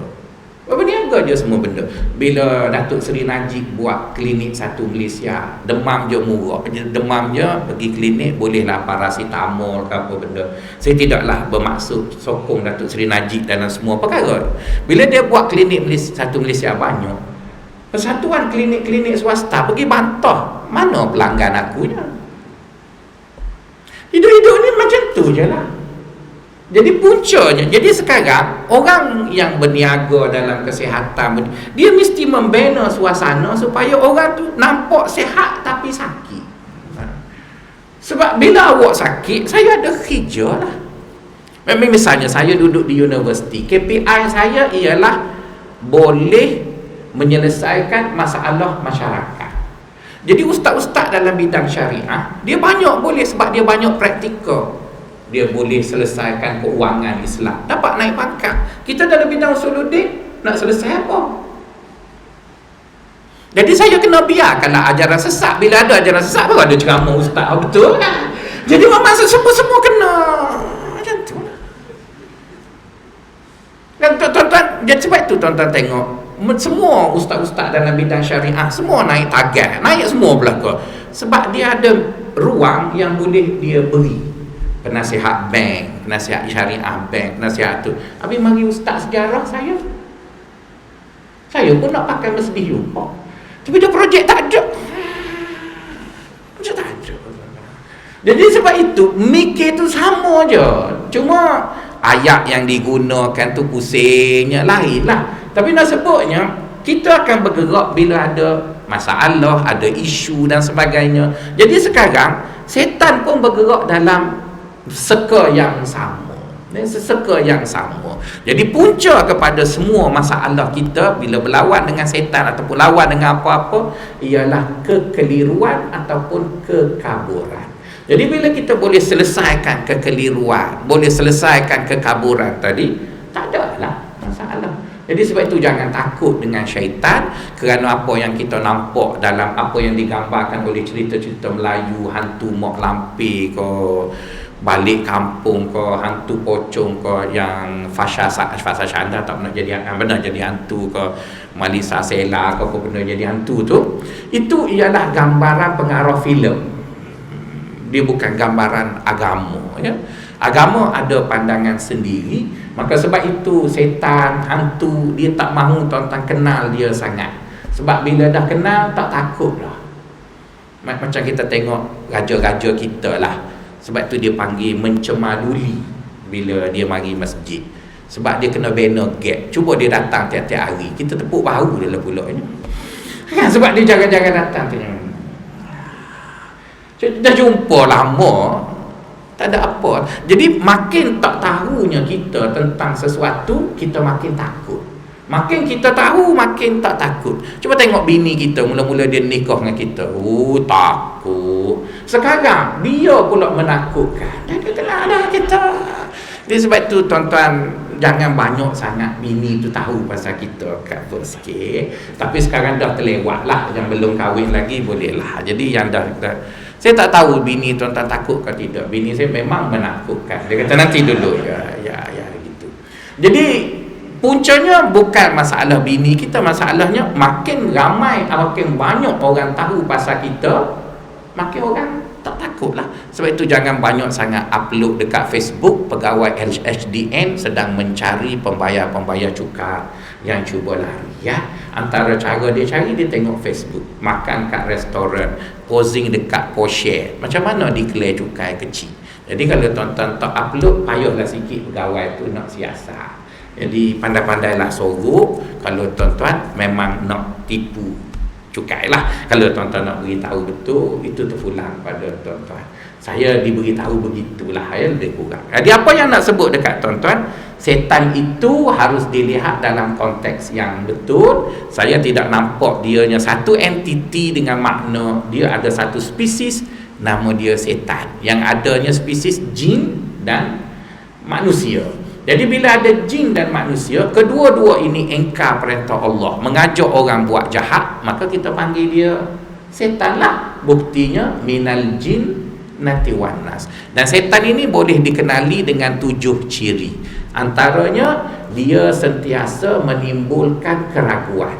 Berniaga je semua benda. Bila Datuk Seri Najib buat klinik satu Malaysia, demam je murah. Demam je pergi klinik, bolehlah paracetamol ke apa benda. Saya tidaklah bermaksud sokong Datuk Seri Najib dalam semua perkara. Bila dia buat klinik satu Malaysia banyak, Persatuan Klinik-Klinik Swasta pergi bantah, mana pelanggan aku je. Hidup-hidup ni macam tu je lah. Jadi puncanya, jadi sekarang orang yang berniaga dalam kesihatan, dia mesti membina suasana supaya orang tu nampak sihat tapi sakit. Sebab bila awak sakit, saya ada kerja lah. Misalnya saya duduk di universiti, KPI saya ialah boleh menyelesaikan masalah masyarakat. Jadi ustaz-ustaz dalam bidang syariah, dia banyak boleh sebab dia banyak praktikal. Dia boleh selesaikan keuangan Islam, dapat naik pangkat. Kita dalam bidang usuluddin nak selesai apa? Jadi saya kena biarkanlah ajaran sesat. Bila ada ajaran sesat baru ada ceramah ustaz, betul kan? Jadi maksud semua kena macam tu. Dan tuan-tuan, jadi sebab itu tuan-tuan tengok semua ustaz-ustaz dalam bidang syariah semua naik tagat, naik semua belaka. Sebab dia ada ruang yang boleh dia beri. Penasihat bank, penasihat syariah bank, penasihat tu. Habis mari ustaz sejarah saya pun nak pakai mesbih juga. Tapi dia projek tak ada. Projek tak ada. Jadi sebab itu mikir tu sama je. Cuma ayat yang digunakan tu pusingnya lain lah. Tapi nak sebutnya, kita akan bergerak bila ada masalah, ada isu dan sebagainya. Jadi sekarang setan pun bergerak dalam seka yang sama. Seka yang sama. Jadi punca kepada semua masalah kita bila berlawan dengan setan ataupun lawan dengan apa-apa ialah kekeliruan ataupun kekaburan. Jadi bila kita boleh selesaikan kekeliruan, boleh selesaikan kekaburan tadi, tak ada lah masalah. Jadi sebab itu jangan takut dengan syaitan, kerana apa yang kita nampak dalam apa yang digambarkan oleh cerita-cerita Melayu, hantu mak lampir ke, balik kampung ke, hantu pocong ke, yang Fasha Shanda tak pernah jadi, benar jadi hantu ke, Malisa Sela ke, apa pernah jadi hantu tu, itu ialah gambaran pengarah filem. Dia bukan gambaran agama, ya. Agama ada pandangan sendiri. Maka sebab itu setan, hantu, dia tak mahu tuan-tuan kenal dia sangat. Sebab bila dah kenal tak takut lah. Macam kita tengok raja-raja kita lah. Sebab tu dia panggil mencemaduli bila dia mari masjid. Sebab dia kena banner gap. Cuba dia datang tiap-tiap hari, kita tepuk bahu dia lah pula ni. Kan sebab dia jarang-jarang datang tu. Dah jumpa lama, tak ada apa. Jadi makin tak tahunya kita tentang sesuatu, kita makin takut. Makin kita tahu, makin tak takut. Cuba tengok bini kita, mula-mula dia nikah dengan kita, takut. Sekarang dia pula menakutkan. Dia kena ada kita. Jadi sebab tu tuan-tuan, jangan banyak sangat bini tu tahu pasal kita, cover sikit. Tapi sekarang dah terlewat lah. Yang belum kahwin lagi boleh lah. Jadi yang dah saya tak tahu bini tuan-tuan takut ke tidak. Bini saya memang menakutkan. Dia kata nanti dulu, ya gitu. Jadi puncanya bukan masalah bini kita, masalahnya makin ramai, makin banyak orang tahu pasal kita, makin orang tak takut lah. Sebab itu jangan banyak sangat upload dekat Facebook. Pegawai HDN sedang mencari pembayar-pembayar cukai yang cuba lari, ya. Antara cara dia cari, dia tengok Facebook, makan kat restoran, posing dekat poshare, macam mana declare cukai kecil. Jadi kalau tuan-tuan tak upload, payahlah sikit pegawai tu nak siasat. Jadi pandai-pandailah sorok. Kalau tuan-tuan memang nak tipu cukai lah. Kalau tuan-tuan nak beritahu betul, itu terpulang pada tuan-tuan. Saya diberitahu begitulah, ya, lebih kurang. Jadi apa yang nak sebut dekat tuan-tuan, setan itu harus dilihat dalam konteks yang betul. Saya tidak nampak dianya satu entiti dengan makna dia ada satu spesies, nama dia setan. Yang adanya spesies jin dan manusia. Jadi bila ada jin dan manusia, kedua-dua ini engkar perintah Allah, mengajak orang buat jahat, maka kita panggil dia setan lah. Buktinya minal jin nati wan nas. Dan setan ini boleh dikenali dengan 7 ciri. Antaranya, dia sentiasa menimbulkan keraguan.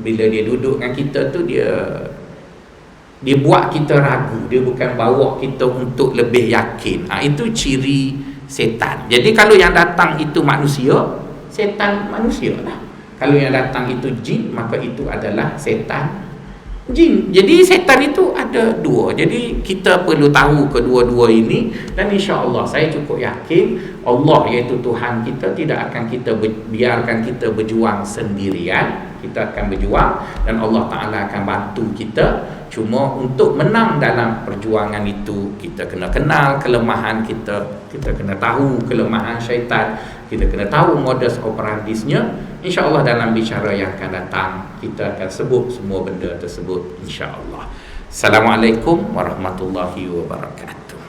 Bila dia duduk dengan kita tu, dia buat kita ragu. Dia bukan bawa kita untuk lebih yakin. Itu ciri setan. Jadi kalau yang datang itu manusia, setan manusia lah. Kalau yang datang itu jin, maka itu adalah setan jin. Jadi setan itu ada 2. Jadi kita perlu tahu kedua-dua ini. Dan insya-Allah saya cukup yakin Allah, iaitu Tuhan kita, tidak akan kita biarkan kita berjuang sendirian. Kita akan berjuang dan Allah Ta'ala akan bantu kita. Cuma untuk menang dalam perjuangan itu, kita kena kenal kelemahan kita. Kita kena tahu kelemahan syaitan. Kita kena tahu modus operandisnya. InsyaAllah dalam bicara yang akan datang, kita akan sebut semua benda tersebut, insyaAllah. Assalamualaikum warahmatullahi wabarakatuh.